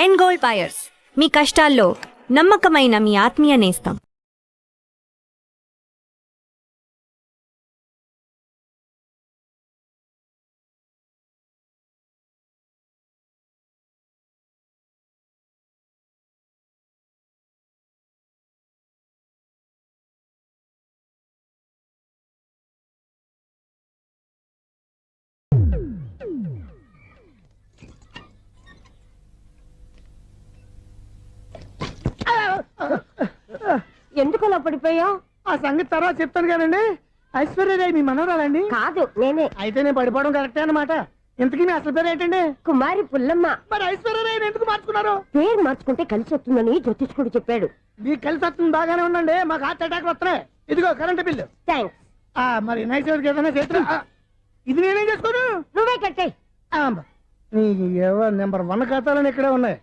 End gold buyers, మీ కష్టాల్లో నమ్మకమైన మీ ఆత్మీయ నేస్తం. ఎందుకు అలా పడిపోయావు? ఆ సంగతి తర్వాత చెప్తాను కానండి. ఐశ్వర్యరాయ్ మీ మనవరాలండి? కాదు, నేనే. అయితే నేను పడిపోవడం కరెక్టే అన్నమాట. ఇంతకీ మీ అసలు పేరు ఏంటండి? కుమారి పుల్లమ్మ. మరి ఐశ్వర్యరాయ్ ఎందుకు మార్చుకున్నారు? పేరు మార్చుకుంటే కలిసి వస్తుందని జ్యోతిష్కుడు చెప్పాడు. మీకు కలిసి వస్తుంది, బాగానే ఉండండి. మాకు హార్ట్ అటాక్ వస్తున్నాయి. ఇదిగో కరెంట్ బిల్లు. థ్యాంక్స్. మరి వినాయక చవితికి ఏదైనా చేతులు ఇది నేనేం చేసుకోను. నువ్వే కట్టే. నెంబర్ 1 ఖాతాలని ఇక్కడే ఉన్నాయి.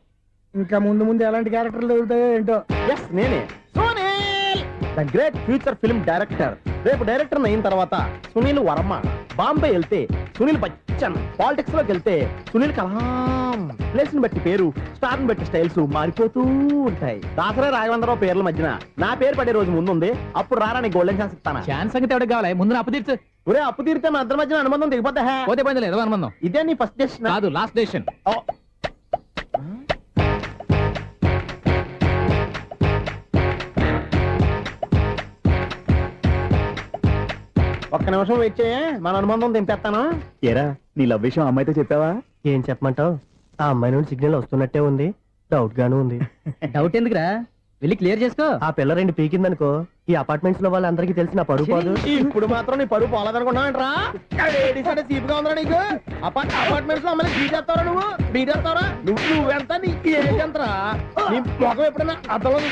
ఇంకా ముందు ముందు ఎలాంటి క్యారెక్టర్లు దొరుకుతాయో ఏంటో. నేనే the great future film director. రేపు డైరెక్టర్ అయిన తర్వాత సునీల్ వర్మ. బాంబే వెళ్తే సునీల్ బచ్చన్. పాలిటిక్స్ లోకి వెళ్తే సునీల్ కలాం. ప్లేస్ ని బట్టి పేరు, స్టార్ ని బట్టి స్టైల్స్ మారిపోతూ ఉంటాయి. దాసరా రాఘవేంద్రరావు పేర్ల మధ్యన నా పేరు పడే రోజు ముందుంది. అప్పుడు రారా నీ గోల్డెన్ ఛాన్స్ ఇస్తాను. ఛాన్స్ సంగతి ఎవరికి కావాలి? ముందు అప్పు తీర్చు. ఒరే అప్పు తీరితే మన ఇద్దరి మధ్యన అనుబంధం దిగిపోతా. పోతే పోయింది లేదు అనుబంధం. ఇదే నీ ఫస్ట్ డెస్టినేషన్ కాదు, లాస్ట్ డెసిషన్. ఒక్క నిమిషం వెయిట్ చేయ, మన అనుబంధం దింపేస్తాను. ఏరా నీ లవ్ విషయం అమ్మాయితో చెప్పావా? ఏం చెప్పమంటావు? ఆ అమ్మాయి నుండి సిగ్నల్ వస్తున్నట్టే ఉంది. డౌట్ గాను ఉంది. డౌట్ ఎందుకురా, వెళ్ళి క్లియర్ చేసుకో. ఆ పిల్ల 2 పీకిందనుకో, ఈ అపార్ట్మెంట్స్ లో వాళ్ళందరికీ తెలిసిన పరుగు పోదు. ఇప్పుడు మాత్రం నీ పరువు పోలేదనుకున్నావేంట్రా? సీపుగా ఉందా నీకు? అపార్ట్మెంట్స్ లో అమ్మని బీటేస్తావరా? బీటేస్తావరా? నువ్వెంత నీకు ఏంటంతరా? నీ ముఖం ఎప్పుడైనా అర్థంలో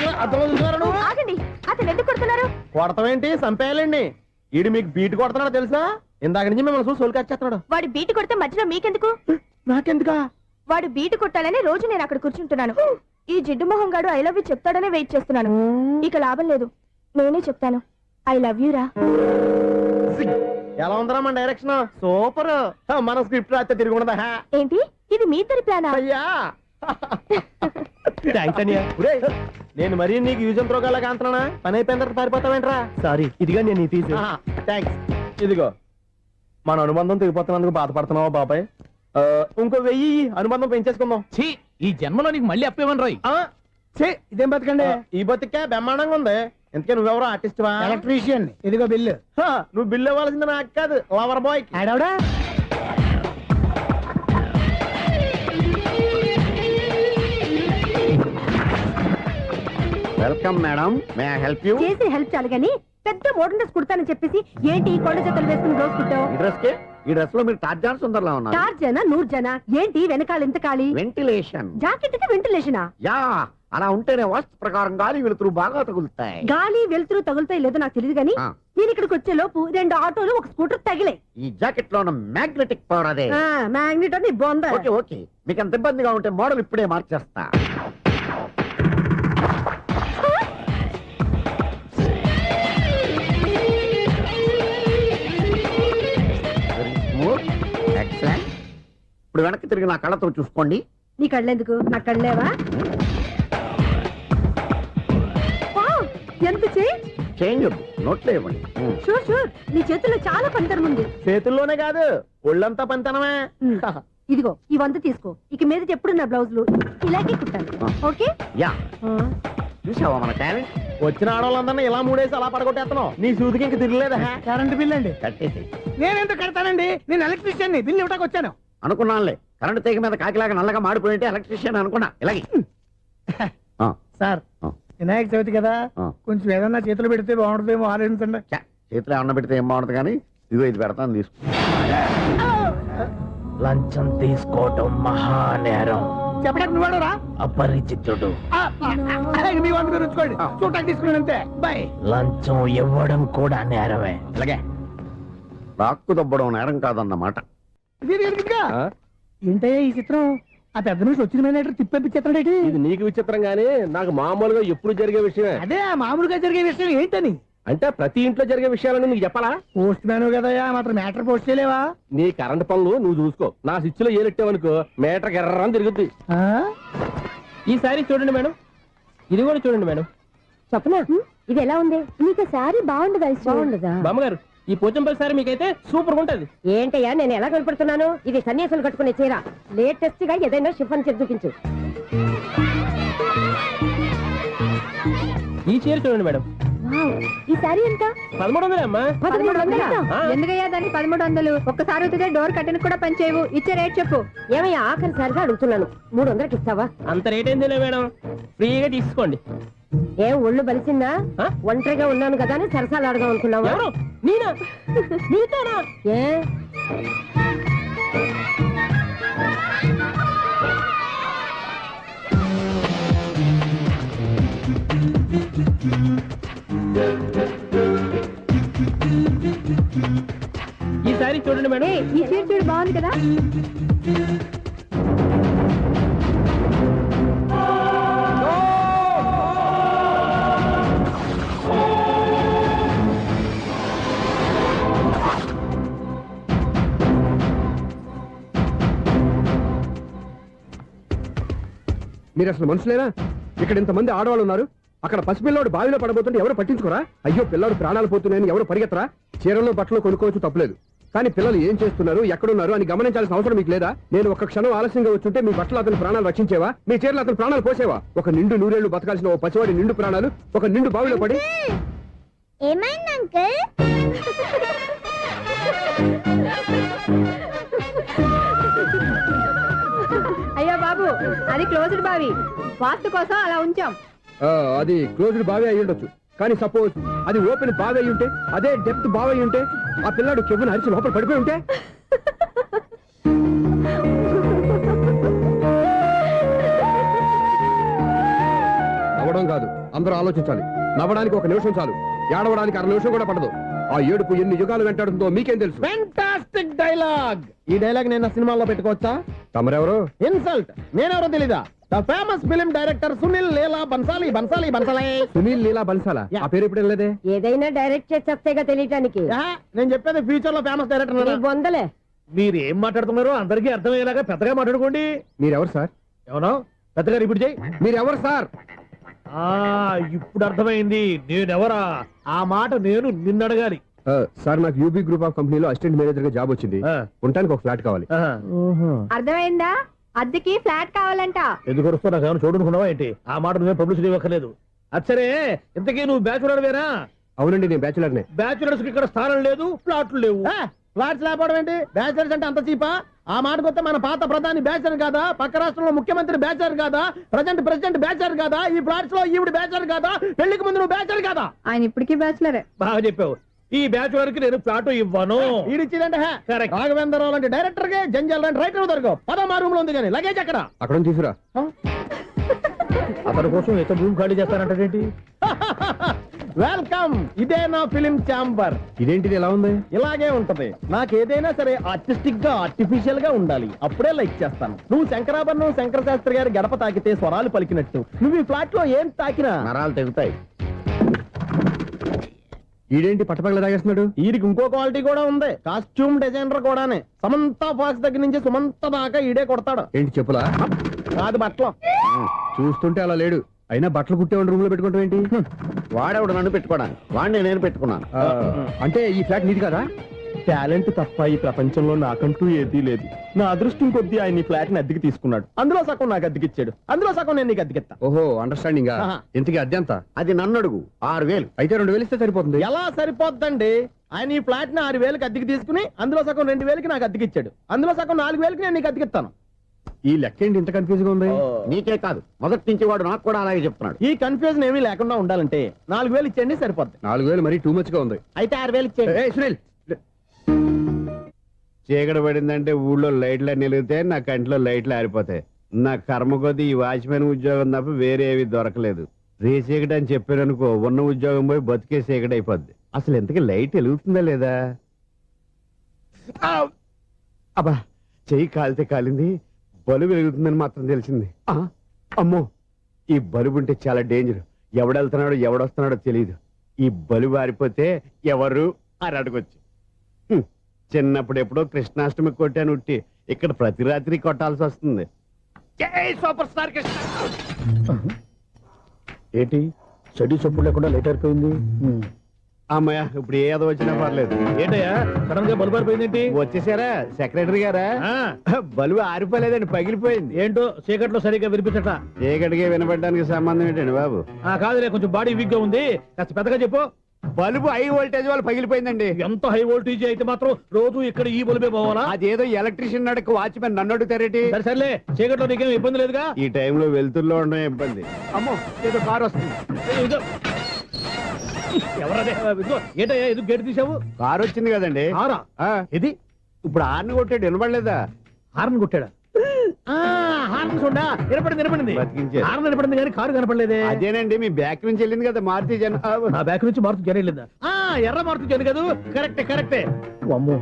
చూసారా నువ్వు? ఆగండి, అతను ఎందుకు కొడుతున్నారు? కొడతావేంటి? చంపేయాలండి. ఈడు మీకు బీట్ కొడుతున్నాడు తెలుసా? ఇందాక నుంచి మిమ్మల్ని చూసి సోల్ కచ్చేస్తున్నాడు. వాడు బీటు కొడితే మధ్యలో మీకెందుకు? నాకెందుకా? వాడు బీటు కొట్టాలని రోజు నేను అక్కడ కూర్చుంటున్నాను. ఈ జిడ్డు మొహం గాడు ఐ లవ్ యూ చెప్తాడనే వెయిట్ చేస్తున్నాను. ఇక లాభం లేదు, నేనే చెప్తాను. ఐ లవ్ యూ రా. ఎలా ఉందరా మన డైరెక్షన్? సూపర్. మన స్క్రిప్ట్ రాస్తే తిరిగి ఉండదా? ఏంటి ఇది మీ ఇద్దరి ప్లానా? అయ్యా నేను మరీ నీకు యూజ్ ఎంతో గల కాంతనా? పని అయిపోయిన తర్వాత పారిపోతావేంట్రా? సారీ, ఇదిగా నేను ఈ తీసి. థ్యాంక్స్. ఇదిగో మన అనుబంధం తెగిపోతున్నందుకు బాధపడుతున్నావా బాబాయ్? ఇంకో 1000 అనుబంధం పెంచేసుకుందాం. ఛీ, ఈ జన్మలో నీకు మళ్ళీ అప్పేమని రాయి. ఇదేం బతకండి. ఈ బతికే బ్రహ్మాండంగా ఉంది. ఎందుకే నువ్వెవరో ఆర్టిస్ట్ వా? ఎలక్ట్రీషియన్. ఇదిగో బిల్లు. నువ్వు బిల్లు ఇవ్వాల్సింది నాకు కాదు, లవర్ బాయ్. ఆడవడా? Welcome madam, may I help you? చేసి హెల్ప్ చాలు గాని పెద్ద మోడల్ డ్రెస్ కుడతానని చెప్పేసి ఏంటి కొండ జతలు వేసుకుని రోజు కుట్టావు? ఈ డ్రెస్ లో మీరు టార్జాన్ సుందర్లా ఉన్నారు. 4 జన 100 జన ఏంటి వెనకాల ఎంత ఖాళీ? వెంటిలేషన్. జాకెట్ కి వెంటిలేషనా? యా, అలా ఉంటేనే వాస్తు ప్రకారం గాలి వెలుతురు బాగా తగులుతాయి. గాలి వెలుతురు తగులుతాయి లేదో నాకు తెలియదు గానీ నేను ఇక్కడికి వచ్చే లోపు 2 ఆటోలు 1 స్కూటర్ తగిలే. ఈ జాకెట్ లో ఉన్న మ్యాగ్నెటిక్ పవర్ అదే. మ్యాగ్నెట్ అని బొంద. ఓకే ఓకే, మీకు అంత ఇబ్బందిగా ఉంటే మోడల్ ఇప్పుడే మార్చేస్తా. ఇప్పుడు వెనక్కి తిరిగి నా కళ్ళతో చూసుకోండి. నీ కళ్ళెందుకు? నా కళ్ళేవా? ఎంత చేంజ్ నోట్లో ఇవ్వండి. షూర్ షూర్, నీ చేతుల్లో చాలా పనితనం ఉంది. చేతుల్లోనే కాదు, ఒళ్ళంతా పనితనమే. ఇదిగో ఈ 100 తీసుకో. ఇక మీద ఎప్పుడు నా బ్లౌజులు ఇలాగే కుట్టాను. ఓకే? యా, చూసావా మన టాలెంట్? వచ్చిన ఆడవాళ్ళందరినీ ఇలా మూడేసి అలా పడగొట్టేస్తున్నావు. నీ సూదికి ఇంక తిరగలేదా? కరెంట్ బిల్ అండి. కట్టేసి. నేనెందుకు కడతానండి? నేను ఎలక్ట్రీషియన్ ని. బిల్లు ఇవ్వడానికి వచ్చాను. అనుకున్నానులే, కరెంట్ తీగ మీద కాకిలాగా నల్లగా మాడిపోయింటే ఎలక్ట్రీషియన్ అనుకున్నా. ఇలాగే సార్, వినాయక చవితి కదా, కొంచెం ఏదన్నా చేతులు పెడితే బాగుంటుందేమో ఆలోచించండి. చేతిలో అన్న పెడితే ఏం బాగుంటుంది కానీ ఇదిగో ఇది పెడతాను, తీసుకో. లంచం తీసుకోవటం మహానేరం. చెప్పడానికి నువ్వాడరా? అపరిచితుడు. మీ 100 మీరు ఉంచుకోండి, చూడటానికి తీసుకున్నాను అంతే. బాయ్. లంచం ఇవ్వడం కూడా నేరమే. అలాగే రాక్కు దబ్బడం నేరం కాదన్నమాట. ఏంటయ్యా ఈ చిత్రం? ఆ పెద్ద నుంచి వచ్చిన మేనేటర్ తిప్పించేస్తాడేటి? ఇది నీకు విచిత్రం గానీ నాకు మామూలుగా ఎప్పుడు జరిగే విషయమే. అదే మామూలుగా జరిగే విషయం ఏంటని? అంటే ప్రతి ఇంట్లో జరిగే విషయాలని నీకు చెప్పాలా? పోస్ట్ మ్యాన్ కదయ్యా, మాత్రం మ్యాటర్ పోస్ట్ చేయలేవా? నీ కరెంట్ పనులు నువ్వు చూసుకో. నా స్విచ్ లో ఏలెట్టావనుకో మేటర్ ఎర్రని తిరుగుద్ది. ఈ సారీ చూడండి మేడం, ఇది కూడా చూడండి మేడం. చెప్పనా ఇది ఎలా ఉంది? నీకు శారీ బాగుండదా? బాగుండదా? బామ్మగారు, ఈ పోచంపల్లి సారీ మీకైతే సూపర్ ఉంటది. ఏంటయ్యా నేను ఎలా కనపడుతున్నాను? ఇది సన్యాసులు కట్టుకునే చీర. లేటెస్ట్ గా ఏదైనా షిఫన్ చేసి చూపించు. ఈ చీర చూడండి మేడం, ఈ శారీ ఎంత? 1300 అమ్మా. 1300? ఆ. ఎందుకయ్యా దానికి 1300? ఒక్కసారి అవుతుందే డోర్ కట్టను కూడా పనిచేయవు. ఇచ్చే రేట్ చెప్పు. ఏమయ్యా ఆఖరిసారిగా అడుగుతున్నాను, 300కి ఇస్తావా? అంత రేట్ ఏందిలే మేడం, ఫ్రీగా తీసుకోండి. ఏం ఒళ్ళు బలిసిందా? ఆ? ఒంటరిగా ఉన్నాను కదా అని సరసాలు అడగా అనుకున్నావా? ఎవరు? నేనా? నీతోనా? ఏ ఈ సారీ చూడండి మేడం. ఈ చీర చూడు బాగుంది కదా. మీరు అసలు మనుషులేనా? ఇక్కడ ఇంతమంది ఆడవాళ్ళు ఉన్నారు, అక్కడ పసిపిల్లాడు బావిలో పడబోతుంటే ఎవరు పట్టించుకోరా? అయ్యో పిల్లాడు ప్రాణాలు పోతున్నాయని ఎవరు పరిగెత్తరా? చీరలో బట్టలు కొనుక్కోవచ్చు, తప్పలేదు. కానీ పిల్లలు ఏం చేస్తున్నారు, ఎక్కడున్నారు అని గమనించాల్సిన అవసరం మీకు లేదా? నేను ఒక్క క్షణం ఆలస్యంగా వచ్చుంటే మీ బట్టలు అతని ప్రాణాలు రక్షించేవా? మీ చీరలు అతని ప్రాణాలు పోసేవా? ఒక నిండు నూరేళ్లు బతకాల్సిన ఓ పసివాడి నిండు ప్రాణాలు ఒక నిండు బావిలో పడి. ఏమైంది అంకుల్? అయ్యో బాబు, అది క్లోజ్డ్ బావి, వాస్తు కోసం అలా ఉంచాం. అది క్లోజ్డ్ బావి అయి ఉండొచ్చు, కానీ సపోజ్ అది ఓపెన్ బావి అయి ఉంటే, అదే డెప్త్ బావి అయి ఉంటే, ఆ పిల్లాడు కెవ్వును అరిచి లోపల పడిపోయి ఉంటే. నవ్వడం కాదు, అందరూ ఆలోచించాలి. నవ్వడానికి 1 నిమిషం చాలు, ఏడవడానికి 1/2 నిమిషం కూడా పడదు. ఆ ఏడుపు ఎన్ని యుగాలు వెంటాడుతుందో మీకేం తెలుసు? Fantastic dialogue. ఈ డైలాగ్ నేను నా సినిమాలో పెట్టుకోవచ్చా? తమరెవరు? ఇన్సల్ట్. నేనెవరో తెలీదా? The famous film director Sunil Leela Bansali. Bansali Bansali Sunil Leela బన్సాలా? ఆ పేరు ఇప్పుడు వెళ్ళలేదే. ఏదైనా డైరెక్ట్ చేసేస్తేగా తెలియటానికి. నేను చెప్పేది ఫ్యూచర్ లో ఫేమస్ డైరెక్టర్. బొందలే. మీరు ఏం మాట్లాడుతున్నారో అందరికీ అర్థమయ్యేలాగా పెద్దగా మాట్లాడుకోండి. మీరెవరు సార్? ఎవరో పెద్దగా రిపీట్ చేయి. మీరెవరు సార్? ఇప్పుడు అర్థమైంది నేనెవరా. ఆ మాట నేను నిన్ను అడగాలి. సార్, నాకు యూబీ గ్రూప్ ఆఫ్ కంపెనీలో అసిస్టెంట్ మేనేజర్ గా జాబ్ వచ్చింది. ఉండటానికి ఒక ఫ్లాట్ కావాలి. అర్థమైందా? అద్దెకి ఫ్లాట్ కావాలంట. ఎందుకు వస్తున్నా నాకు ఏమైనా చూడనుకున్నావా ఏంటి? ఆ మాట నువ్వే పబ్లిసిటీ ఇవ్వక్కర్లేదు. అచ్చరే, ఇంతకీ నువ్వు బ్యాచులర్ వేరా? అవునండి, నేను బ్యాచులర్నే. బ్యాచులర్స్ కి ఇక్కడ స్థానం లేదు, ఫ్లాట్లు లేవు. ఫ్లాట్స్ లేకపోవడం ఏంటి? బ్యాచలర్స్ అంటే అంత చీపా? ఆ మాటకొస్తే మన పాత ప్రధాని బ్యాచలర్ కాదా? పక్క రాష్ట్రంలో ముఖ్యమంత్రి బ్యాచలర్ కాదా? ప్రెసిడెంట్ బ్యాచలర్ కాదా? ఈ ఫ్లాట్స్ లో ఈవిడ బ్యాచలర్ కాదా? పెళ్లికి ముందు నువ్వు బ్యాచలర్ కాదా? ఆయన ఇప్పటికీ బ్యాచులరే. బాగా చెప్పావు. ఈ బ్యాచులర్ కి నేను ఫ్లాట్ ఇవ్వను. ఈడిచ్చిందంటే Correct. రాఘవేంద్రరావు లాంటి డైరెక్టర్ గా జంజల్ లాంటి రైటర్ దొరకవు. 13 రూమ్ లో ఉంది కానీ లగేజ్ అక్కడ. అక్కడ తీసుకురా. అతని కోసం ఎంత భూమి ఖాళీ చేస్తానంటే వెల్కమ్. ఇదే నా ఫిలిం ఛాంబర్. ఇదేంటిది ఎలా ఉంది? ఇలాగే ఉంటది. నాకు ఏదైనా సరే ఆర్టిస్టిక్ గా ఆర్టిఫిషియల్ గా ఉండాలి, అప్పుడే లైక్ చేస్తాను. నువ్వు శంకరాభరణం శంకర శాస్త్రి గారి గడప తాకితే స్వరాలు పలికినట్టు నువ్వు ఈ ఫ్లాట్ లో ఏం తాకినా నరాలు తెగుతాయి. ఈడేంటి పట్టపగల తాగేస్తున్నాడు? వీడికి ఇంకో క్వాలిటీ కూడా ఉంది. కాస్ట్యూమ్ డిజైనర్ కూడానే. సమంత ఫాక్స్ దగ్గర నుంచి సుమంత దాకా ఈడే కొడతాడు. ఏంటి చెప్పులా? కాదు బట్టలు. చూస్తుంటే అలా లేడు. అయినా బట్టలు కుట్టేవాడి రూమ్ లో పెట్టుకుంటాం ఏంటి? వాడేవాడు నన్ను పెట్టుకోవడానికి, వాడిని నేను పెట్టుకున్నాను. అంటే ఈ ఫ్లాట్ నీది కదా? టాలెంట్ తప్ప ఈ ప్రపంచంలో నాకంటూ ఏదీ లేదు. నా అదృష్టం కొద్దీ ఆయన ఈ ఫ్లాట్ ని అద్దెకి తీసుకున్నాడు. అందులో సగం నాకు అద్దెకిచ్చాడు, అందులో సగం నేను నీకు అద్దెకిస్తా. ఓహో, అండర్స్టాండింగ్. ఆహా. ఇంతకీ అద్దె ఎంత? అది నన్ను అడుగు. 6000. అయితే 2000 ఇస్తే సరిపోతుంది. ఎలా సరిపోద్దండి? ఆయన ఈ ఫ్లాట్ ని 6000కి అద్దెకి తీసుకుని అందులో సగం 2000కి నాకు అద్దెకిచ్చాడు, అందులో సగం 4000కి నేను నీకు అద్దెకిస్తాను. ఈ లెక్క ఏంటి ఇంత కన్ఫ్యూజ్ గా ఉంది? నీకే కాదు, మొదటి నుంచి వాడు నాకు కూడా అలాగే చెప్తున్నాడు. ఈ కన్ఫ్యూజన్ ఏమీ లేకుండా ఉండాలంటే 4000 ఇచ్చేయండి, సరిపోద్ది. 4000 మరీ టూ మచ్ గా ఉంది. అయితే 6000 ఇచ్చేయండి. ఏయ్, సునీల్. చీకటి పడిందంటే ఊళ్ళో లైట్లు అన్ని వెలిగితే నా కంటిలో లైట్లు ఆరిపోతాయి. నా కర్మ కొద్దీ ఈ వాచ్మెన్ ఉద్యోగం తప్ప వేరే ఏవి దొరకలేదు. రేసీకటి అని చెప్పారనుకో, ఉన్న ఉద్యోగం పోయి బతికే చీకటి అయిపోద్ది. అసలు ఎంతకీ లైట్ వెలుగుతుందా లేదా? అబ్బా, చెయ్యి కాలితే కాలింది, బలుబు వెలుగుతుందని మాత్రం తెలిసింది. అమ్మో, ఈ బలుబు ఉంటే చాలా డేంజర్. ఎవడెళ్తున్నాడో ఎవడొస్తున్నాడో తెలియదు. ఈ బలుబు ఆరిపోతే ఎవరు అని అడగొచ్చు. చిన్నప్పుడు ఎప్పుడో కృష్ణాష్టమి కొట్టాను ఉట్టి, ఇక్కడ ప్రతి రాత్రి కొట్టాల్సి వస్తుంది. జై సూపర్ స్టార్ కృష్ణ. ఏంటి చెడు చప్పుడు లేకుండా లేట్ అయిపోయింది. అమ్మయ్య ఇప్పుడు ఏదో వచ్చినా పర్లేదు. ఏంటయ్యా సడన్ గా బల్బు అయిపోయిందేంటి? వచ్చేసారా సెక్రటరీ గారా? ఆ, బలువు ఆరిపోలేదండి, పగిలిపోయింది. ఏంటో చీకట్లో సరిగ్గా వినిపించట. ఏ గడిగే వినపడడానికి సంబంధం ఏంటండి బాబు? కాదులే, కొంచెం బాడీ వీక్ గా ఉంది, కాస్త పెద్దగా చెప్పు. బలుబు హై వోల్టేజ్ వాళ్ళు పగిలిపోయిందండి. ఎంత హై వోల్టేజ్ అయితే మాత్రం రోజు ఇక్కడ ఈ బల్బే పోవాలా? అదేదో ఎలక్ట్రీషియన్ నడక వాచ్మెన్ నన్ను అడుగుతారేటి? సరే సర్లే, చీకట్లో నీకేం ఇబ్బంది లేదుగా? ఈ టైంలో వెళ్తుల్లో ఉండడం ఇబ్బంది. అమ్మో ఏదో కారు వస్తుంది. ఇదిగో. ఎవరదే? ఇదిగో, ఏంటయ్యా ఎందుకు గేట్ తీసావు? కారు వచ్చింది కదండి. కారా? ఆ, ఇది ఇప్పుడు ఆర్ని కొట్టాడు, వినపడలేదా? హార్న్ కొట్టాడా? హార్న్ చూడా వినపడింది. బతికించారు. హార్న్ వినపడింది కానీ కారు కనపడలేదే. అదేనండి మీ బ్యాక్ నుంచి వెళ్ళింది కదా మారుతి జన. నా బ్యాక్ నుంచి మారుతు జరగలేదా? ఎర్ర మారుతు జన కదా. కరెక్టే. అమ్మో,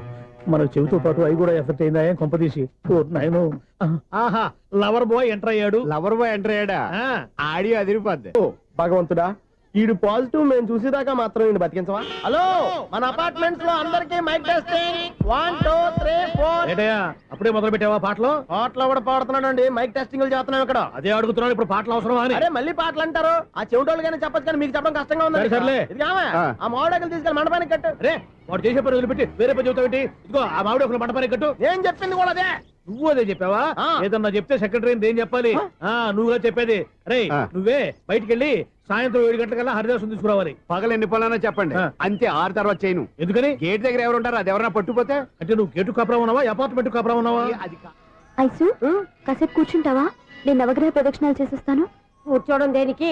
మన చెవితో పాటు అవి కూడా ఎఫెక్ట్ అయిందా? ఏం కొంపదీసి నాయను. ఆహా, లవర్ బాయ్ ఎంటర్ అయ్యాడు. లవర్ బాయ్ ఎంటర్ అయ్యాడా? ఆడియో అదిరిపోద్ది. భగవంతుడా, ఈడు పాజిటివ్ మేము చూసేదాకా మాత్రం ఈయన బతికించవా? హలో, మన అపార్ట్మెంట్స్ లో అందరికీ మైక్ టెస్టింగ్ 1 2 3 4. ఏంటయ్యా అప్పుడే మొదలు పెట్టావా పాటలు? పాటలు కూడా పాడుతున్నాడు అండి, మైక్ టెస్టింగ్ చేస్తున్నాం ఇక్కడ. అదే అడుగుతున్నాడు, ఇప్పుడు పాటలు అవసరమా అని. అరే మళ్ళీ పాటలు అంటారు, ఆ చెవిటోళ్ళు కానీ చెప్పచ్చు కానీ మీకు చెప్పడం కష్టంగా ఉంది. సర్లే. ఇది ఆమె, ఆ మామిడాకులు తీసుకెళ్ళి మండపానికి కట్టు. రే, వాడు చేసే పని వదిలిపెట్టి వేరే పని చెబుతావేంటి? ఇదిగో ఆ మామిడి ఒకరు మంటపానికి కట్టు. నేను చెప్పింది కూడా అదే. నువ్వు అదే చెప్పావా? ఆ. ఏదన్నా చెప్తే సెక్రటరీ ఏం చెప్పాలి? నువ్వుగా చెప్పేది. రే, ఆ. నువ్వే బయటికి వెళ్ళి సాయంత్రం 7 గంటలకల్లా హరిదాసం తీసుకురావాలి. పగలు ఎన్ని పనులన్నా చెప్పండి, ఆ. అంతే. 6 తర్వాత చేయను. ఎందుకని? గేట్ దగ్గర ఎవరు ఉంటారు? అది ఎవరన్నా పట్టుపోతే అంటే నువ్వు గేటు కాపురా ఉన్నావా, అపార్ట్మెంట్ కాపురా ఉన్నావా? అది ఐసు కాసేపు కూర్చుంటావా? నేను నవగ్రహ ప్రదక్షిణాలు చేసేస్తాను. కూర్చోవడం దేనికి?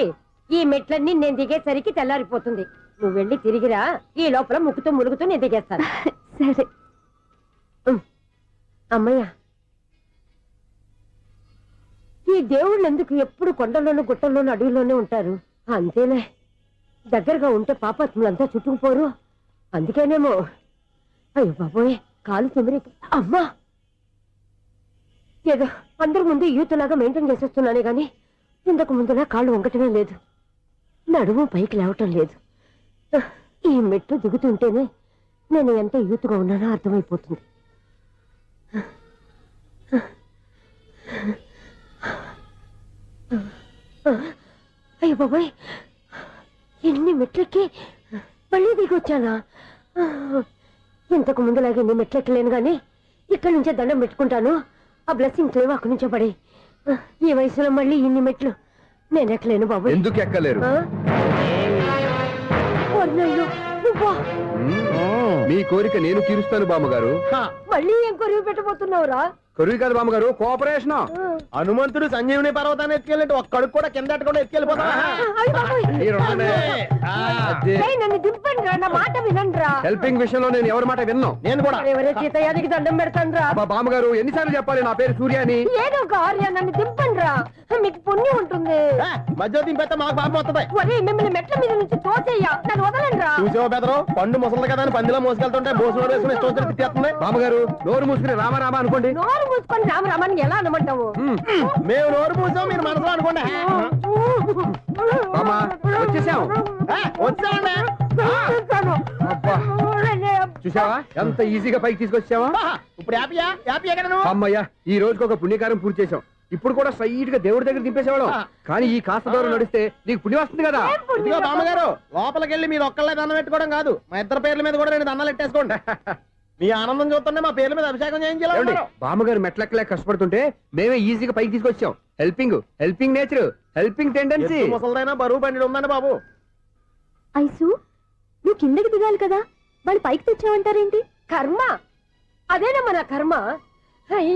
ఈ మెట్లన్నీ నేను దిగేసరికి తెల్లారిపోతుంది. నువ్వు వెళ్ళి తిరిగిరా, ఈ లోపల ముక్కుతూ ములుగుతూ నేను దిగేస్తాను. సరే. అమ్మయ్య, ఈ దేవుళ్ళు ఎందుకు ఎప్పుడు కొండల్లోనూ గుట్టల్లోనూ అడవిలోనే ఉంటారు? అంతేలే, దగ్గరగా ఉంటే పాపాత్ములంతా చుట్టుకుపోరు. అందుకేనేమో. అయ్యో బాబోయ్, కాలు తిమిరి. అమ్మా, ఏదో అందరి ముందు యూత్లాగా మెయింటైన్ చేసేస్తున్నానే గాని ఇంతకు ముందులా కాళ్ళు వంకటమే లేదు, నడుము పైకి లేవటం లేదు. ఈ మెట్లు దిగుతుంటేనే నేను ఎంత యూత్గా ఉన్నానో అర్థమైపోతుంది. అయ్యో బాబాయ్, ఎన్ని మెట్లెక్కి మళ్ళీ దిగొచ్చానా? ఇంతకు ముందులాగే ఎన్ని మెట్లెక్కలేను గాని ఇక్కడి నుంచే దండం పెట్టుకుంటాను. ఆ బ్లెస్సింగ్ లేవు అక్కడి నుంచో పడే. ఈ వయసులో మళ్ళీ ఇన్ని మెట్లు నేను ఎక్కలేను బాబు. ఎందుకు ఎక్కలేరు? నువ్వా? మీ కోరిక నేను తీరుస్తాను బామ్మగారు. మళ్ళీ ఏం కొరివి పెట్టబోతున్నావురా? కొరివి కాదు బామ్మగారు, కోఆపరేషన్. హనుమంతుడు సంజీవుని పర్వతాన్ని ఎత్తుకెళ్ళినట్టు ఒక్కడికి కూడా కింద ఎట్టకుండా ఎత్తుకెళ్ళిపోతా. నన్ను దింపండి రా, నా మాట వినండి రా. హెల్పింగ్ విషయంలో నేను ఎవరి మాట విన్నాను. నేను కూడా. ఎవరే సీతయ్యానికి దండం పెడతాను రా. బామ్మగారు ఎన్నిసార్లు చెప్పాలి నా పేరు సూర్య అని? ఏదో ఒక ఆర్య, నన్ను దింపండి రా, మీకు పుణ్యం ఉంటుంది. మధ్య దింపేస్తే మాకు పాపం వస్తుంది. ఒరే, మిమ్మల్ని మెట్ల మీద నుంచి తోచేయ్యా, నన్ను వదలండి రా. చూసావా బెదరు, పండు ముసలి కదా అని పందిలో మోసుకెళ్తుంటే భోజనం వేసుకుని ఇష్టం వచ్చినట్టు తిట్టేస్తుంది. బామ్మగారు నోరు మూసుకుని రామారామా అనుకోండి. నోరు మూసుకొని రామరామాన్ని ఎలా అనమంటావు? మేము నోరు మూసాం, మీరు మనసులో అనుకోండి. బామ్మ వచ్చేసాం. వచ్చామండి. అబ్బా, చూసావా ఎంత ఈజీగా పైకి తీసుకొచ్చావా? ఇప్పుడు హ్యాపీయా? హ్యాపీయా కదా నువ్వు? అమ్మయ్యా, ఈ రోజుకి ఒక పుణ్యకారం పూర్తి చేసాం. ఇప్పుడు కూడా స్ట్రైట్ గా దేవుడి దగ్గర దింపేసేవాళ్ళం. కానీ ఈ కాస్త దూరం నడిస్తే నీకు పుణ్యం వస్తుంది కదా. ఇదిగో బామ్మగారు, లోపలికి వెళ్ళి మీరు ఒక్కళ్ళే దండం పెట్టుకోవడం కాదు, మా ఇద్దరు పేర్ల మీద కూడా 2 దండాలు పెట్టేసుకోండి. మీ ఆనందం చూస్తుంటే మా పేర్ల మీద అభిషేకం చేయించాలి. బామ్మగారు మెట్లెక్కలే కష్టపడుతుంటే మేమే ఈజీగా పైకి తీసుకొచ్చాం. Helping nature, helping tendency. ముసలిదైనా బరువు బండి ఉందండి బాబు. ఐసు నువ్వు కిందకి దిగాలి కదా, వాళ్ళు పైకి తెచ్చావంటారేంటి? కర్మ, అదేనమ్మా నా కర్మ.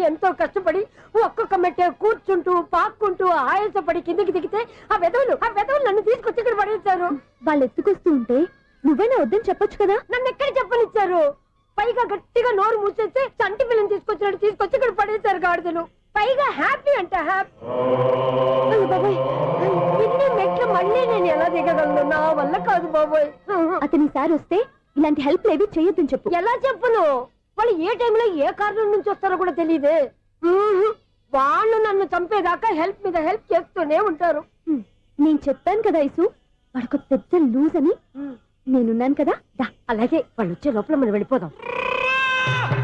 ఎంతో కష్టపడి ఒక్కొక్క మెట్టే కూర్చుంటూ పాక్కుంటూ ఆయాసపడి కిందకి దిగితే ఆ వెధవులు నన్ను తీసుకొచ్చి ఇక్కడ పడేశారు. వాళ్ళు ఎత్తుకొస్తూ ఉంటే నువ్వైనా వద్దని చెప్పొచ్చు కదా. నన్ను ఎక్కడ చెప్పనిచ్చారు? పైగా గట్టిగా నోరు మూసేస్తే చంటి పిల్లని తీసుకొచ్చినట్టు తీసుకొచ్చి ఇక్కడ పడేశారు గాడిదలు. పైగా హ్యాపీ అంట హ్యాపీ. బాబాయ్, ఇన్ని మెట్లు మళ్ళీ నేను ఎలా దిగగలను? నా వల్ల కాదు బాబోయ్. అతని సార్ వస్తే ఇలాంటి హెల్ప్ లేవి చెయ్యొద్దని చెప్పు. ఎలా చెప్పును? వాళ్ళు ఏ టైంలో ఏ కారణం నుంచి వస్తారో కూడా తెలియదే. వాళ్ళు నన్ను చంపేదాకా హెల్ప్ మీద హెల్ప్ చేస్తూనే ఉంటారు. నేను చెప్పాను కదా ఐసు, వాడికి పెద్ద లూజ్ అని. నేనున్నాను కదా. అలాగే వాళ్ళు వచ్చే లోపల మనం వెళ్ళిపోదాం.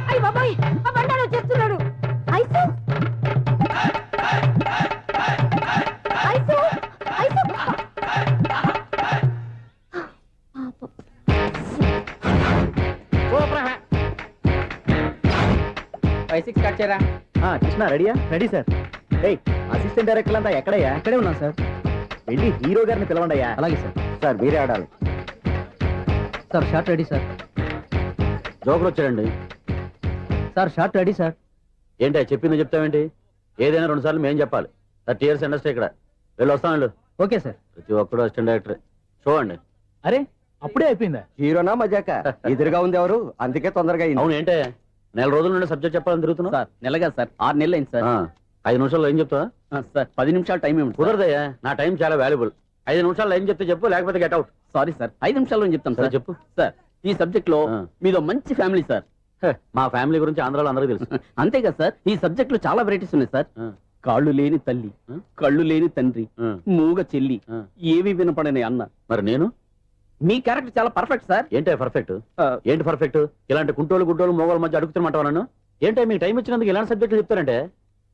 అయ్య బాబాయ్, ఆ బండారు వచ్చేస్తున్నాడు. ఐసు 5-6 స్టార్ట్ చేయరా. కృష్ణ రెడీయా? Ready sir. ఏయ్ అసిస్టెంట్ డైరెక్టర్ అంతా ఎక్కడయ్యా? ఇక్కడే ఉన్నాను సార్. వెళ్ళి హీరో గారిని పిలవండి అయ్యా. అలాగే సార్. సార్ మీరే ఆడాలి. Sir short ready sir. Joker వచ్చాడండి. Sir short ready sir. ఏంటి చెప్పింది చెప్తావేంటి? ఏదైనా 2 సార్లు మేం చెప్పాలి. 30 years ఇండస్ట్రీ ఇక్కడ. వెళ్ళి వస్తాం వెళ్ళు. Okay sir. ప్రతి ఒక్కడు అసిస్టెంట్ డైరెక్టర్. చూడండి. అరే అప్పుడే అయిపోయిందా? హీరోనా మజాక? ఎదురుగా ఉంది ఎవరు, అందుకే తొందరగా అయింది. అవును ఏంటే 4 రోజుల నుండి సబ్జెక్ట్ చెప్పాలని తిరుగుతున్నావు? సార్ నెలగా సార్ 6 నెలలు అయింది సార్. 5 నిమిషాల్లో ఏం చెప్తావా? సార్ 10 నిమిషాలు టైం ఏమి కుదరదయ్యా, నా టైం చాలా వాల్యుబుల్. 5 నిమిషాల్లో ఏం చెప్తే చెప్పు, లేకపోతే గెట్ అవుట్. సారీ సార్ 5 నిమిషాల్లో చెప్తాను సరే సార్. చెప్పు. సార్ ఈ సబ్జెక్ట్ లో మీదో మంచి ఫ్యామిలీ సార్. మా ఫ్యామిలీ గురించి ఆంధ్రాలో అందరికీ తెలుసు. అంతేగా సార్ ఈ సబ్జెక్ట్ లో చాలా వెరైటీస్ ఉన్నాయి సార్. కాళ్ళు లేని తల్లి, కళ్ళు లేని తండ్రి, మూగ చెల్లి, ఏవి వినపడని అన్న. మరి నేను మీ క్యారెక్టర్ చాలా పర్ఫెక్ట్ సార్. ఏంటే పర్ఫెక్ట్? ఏంటి పర్ఫెక్ట్? ఇలాంటి కుంటోళ్ళు గుడ్డోళ్ళు మోగోళ్ళ మధ్య అడుగుతున్నమాట నన్ను. ఏంటంటే మీకు టైం ఇచ్చినందుకు ఇలాంటి సబ్జెక్టులు చెప్తారంటే?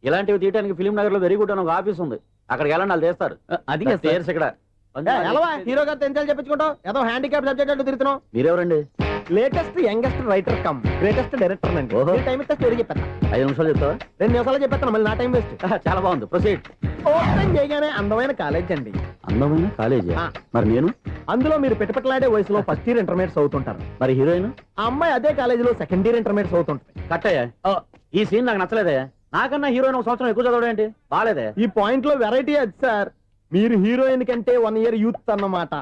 ఇలాంటివి తీయడానికి ఫిలిం నగర్ లో వెరీ గుడ్ అని ఒక ఆఫీస్ ఉంది, అక్కడికి వెళ్ళండి, వాళ్ళు చేస్తారు. అది చేర్స్ ఇక్కడ. హీరో గారితో ఎంత చెప్పించుకుంటావు? ఏదో హ్యాండిక్యాప్ సబ్జెక్ట్ అంటూ తిరుగుతున్నావు. మీరెవరండి? Latest youngest writer come greatest director అండి. ఓహో. టైం ఇస్తే స్టోరీ చెప్పేస్తా. 5 నిమిషాలు చెప్తావా? 2 నిమిషాలు చెప్పేస్తాను, మళ్ళీ నా టైం వేస్ట్. చాలా బాగుంది, ప్రొసీడ్. ఓపెన్ చేయగానే అందమైన కాలేజ్ అండి. అందమైన కాలేజీ. మరి నేను? అందులో మీరు పెట్టుపట్లాడే వయసులో ఫస్ట్ ఇయర్ ఇంటర్మీడియట్స్ అవుతుంటారు. మరి హీరోయిన్? ఆ అమ్మాయి అదే కాలేజీలో సెకండ్ ఇయర్ ఇంటర్మీడియట్స్ అవుతుంటారు. కట్టయ్యా, ఈ సీన్ నాకు నచ్చలేదే. నాకన్నా హీరోయిన్ 1 సంవత్సరం ఎక్కువ చదవడం ఏంటి? బాలేదే. ఈ పాయింట్ లో వెరైటీ అది సార్. మీరు హీరోయిన్ కంటే 1 year యూత్ అన్నమాట.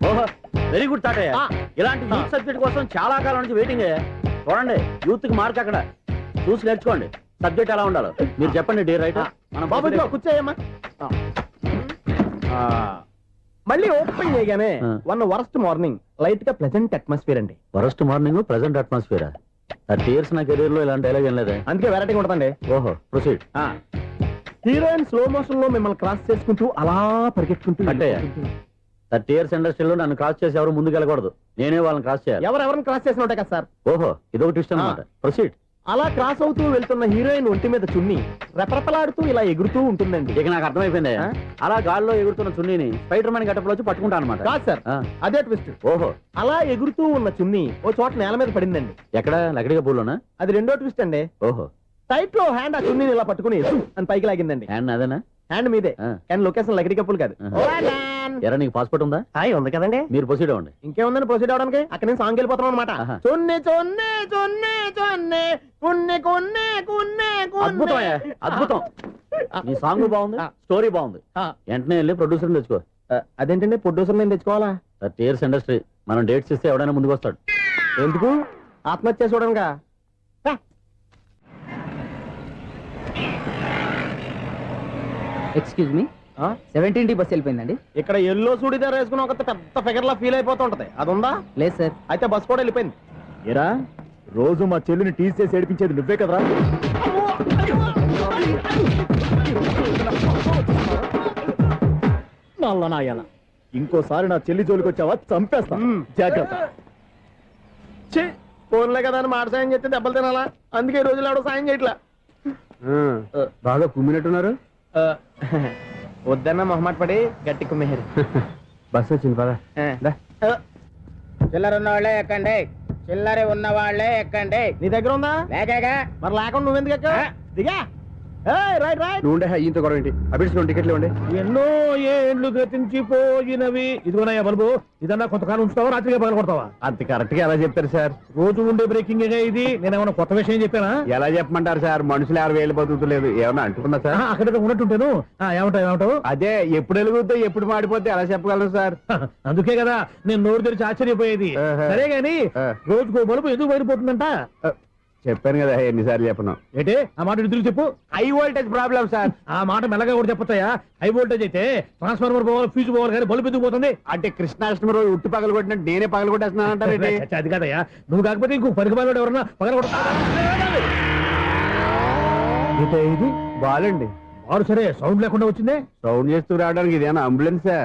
ఓహో, వెరీ గుడ్ థాట్. ఇలాంటి యూత్ సబ్జెక్ట్ కోసం చాలా కాలం నుంచి వెయిటింగ్. చూడండి, యూత్ కి మార్క్ అక్కడ చూసి నేర్చుకోండి. సబ్జెక్ట్ ఎలా ఉండాలో మీరు చెప్పండి. డే రైటర్ బాబు ఇదిగో కూర్చోయమ్మా. మళ్ళీ ఓపెన్ చేయగానే వరస్ట్ మార్నింగ్, లైట్ గా ప్లెజెంట్ అట్మాస్ఫియర్ అండి. Worst morning, present atmosphere. 30 years నా కెరీర్ లో ఇలాంటి డైలాగ్ ఏం లేదే. అందుకే వెరైటీ ఉంటుందండి. ఓహో, ప్రొసీడ్. హీరోయిన్ స్లో మోషన్ లో మిమ్మల్ని క్రాస్ చేసుకుంటూ అలా పరిగెట్టుకుంటూ కట్టయ్య, 30 years ఇండస్ట్రీలో నన్ను క్రాస్ చేసి ఎవరు ముందుకు వెళ్ళకూడదు, నేనే వాళ్ళని క్రాస్ చేయాలి. ఎవరెవరిని క్రాస్ చేసిన ఉంటాయి కదా సార్. ఓహో, ఇదొక ట్విస్ట్ అన్నమాట. ప్రొసీడ్. అలా క్రాస్ అవుతూ వెళ్తున్న హీరోయిన్ ఒంటి మీద చున్ని రెపరెపలాడుతూ ఇలా ఎగురుతూ ఉంటుందండి. ఇక నాకు అర్థమైపోయింది. అలా గాల్లో ఎగురుతున్న చున్నీని స్పైడర్ మ్యాన్ గట్టపులో వచ్చి పట్టుకుంటా అనమాట. కాదు సార్, అదే ట్విస్ట్. ఓహో, అలా ఎగురుతూ ఉన్న చున్ని ఓ చోట నేల మీద పడిందండి. ఎక్కడ? లకడిగా పూలోనా? అది రెండో ట్విస్ట్ అండి. ఓహో, టైట్ లో హ్యాండ్ ఆ చున్నీని ఇలా పట్టుకుని అని పైకి లాగిందండి. హ్యాండ్ అదేనా? హ్యాండ్ మీదే, కానీ లొకేషన్ లకడి కప్పులు కాదు. ఎరా, నీకు పాస్పోర్ట్ ఉందా? హాయ్ ఉంది కదండి. మీరు ప్రొసీడ్ అవ్వండి. ఇంకేముందని ప్రొసీడ్ అవడానికి? అక్కడ నేను సాంగ్ వెళ్ళిపోతాను అనమాట. ఆహా. చొన్నే చొన్నే చొన్నే చొన్నే కున్నే కున్నే కున్నే అద్భుతం, అద్భుతం. నీ సాంగ్ బాగుంది, స్టోరీ బాగుంది. వెంటనే వెళ్ళి ప్రొడ్యూసర్ తెచ్చుకో. అదేంటండి ప్రొడ్యూసర్ నేను తెచ్చుకోవాలా? 30 years ఇండస్ట్రీ, మనం డేట్స్ ఇస్తే ఎవడైనా ముందుకు వస్తాడు. ఎందుకు? ఆత్మహత్య చూడనుగా. Excuse me, 17D bus వెళ్ళిపోయిందండి. ఇక్కడ ఎల్లో చూడిదార్ వేసుకుని ఒక పెద్ద ఫిగర్ లా ఫీల్ అయిపోతుంటది, అది ఉందా? లేదు సార్. అయితే బస్ కూడా వెళ్ళిపోయింది. ఏరా, రోజు మా చెల్లిని టీస్ చేసి ఏడిపించేది నువ్వే కదరా? నల్ల నాయాల, ఇంకోసారి నా చెల్లి జోలికి వచ్చావా చంపేస్తా, జాగ్రత్త. ఫోన్లే కదా అని మాట సాయం చేస్తే దెబ్బలు తినాలా? అందుకే ఈ రోజులు ఎవడో సాయం చేయట్లా. బాగా కుమ్మినట్టున్నారు. వద్దన్న మొహమాట పడి గట్టి కుమ్మేరు. బస్ వచ్చింది పదా. చిల్లర ఉన్న వాళ్ళే ఎక్కండి, చిల్లర ఉన్న వాళ్ళే ఎక్కండి. నీ దగ్గర ఉందా? లేకగా మరి లేకుండా నువ్వెందుకు ఎక్క? దిగా. Right right. నువ్వు ఉండే ఈయంతో గొడవ ఏంటి? అభిడ్స్ టికెట్లు ఇవ్వండి. ఎన్నో ఏండ్లు గతించిపోయినవి. ఇదిగోనయ్యా బల్బు, ఇదన్నా కొంతకాలం ఉంచుతావా, రాత్రిగా పగల కొడతావా? అంత కరెక్ట్ గా ఎలా చెప్తారు సార్? రోజు ఉండే బ్రేకింగ్ ఇది. నేనేమన్నా కొత్త విషయం చెప్పానా? ఎలా చెప్పమంటారు సార్? మనుషులు 60,000 బతుకుతలేదు, ఏమన్నా అంటున్నా సార్? అక్కడ ఉన్నట్టుంటాను. ఏమంటావు? అదే ఎప్పుడు వెలుగుతో ఎప్పుడు మాడిపోతే ఎలా చెప్పగలను సార్? అందుకే కదా నేను నోరు తెరిచి ఆశ్చర్యపోయేది. సరే గాని రోజుకో బలుపు ఎందుకు బయటపోతుందంట? చెప్పాను కదా ఎన్నిసార్లు చెప్పను. ఏంటే ఆ మాట ఎదురు చెప్పు. High voltage problem sir. ఆ మాట మెల్లగా కూడా చెప్పొచ్చాయా? హై వోల్టేజ్ అయితే ట్రాన్స్ఫార్మర్ పోవాలి, ఫ్యూజ్ పోవాలి, కానీ బల్బు ఎందుకు పోతుంది? అంటే కృష్ణాష్టమి రోజు ఉట్టి పగలు కొట్టినట్టు నేనే పగలు కొట్టేస్తున్నానంటారు. అది కాదయ్యా, నువ్వు కాకపోతే ఇంకో పరిగణలో ఎవరన్నా పగల కొడతా. ఇది బాలండి. బాలు సరే సౌండ్ లేకుండా వచ్చిందే. సౌండ్ చేస్తూ రావడానికి ఇదేనా అంబులెన్సా?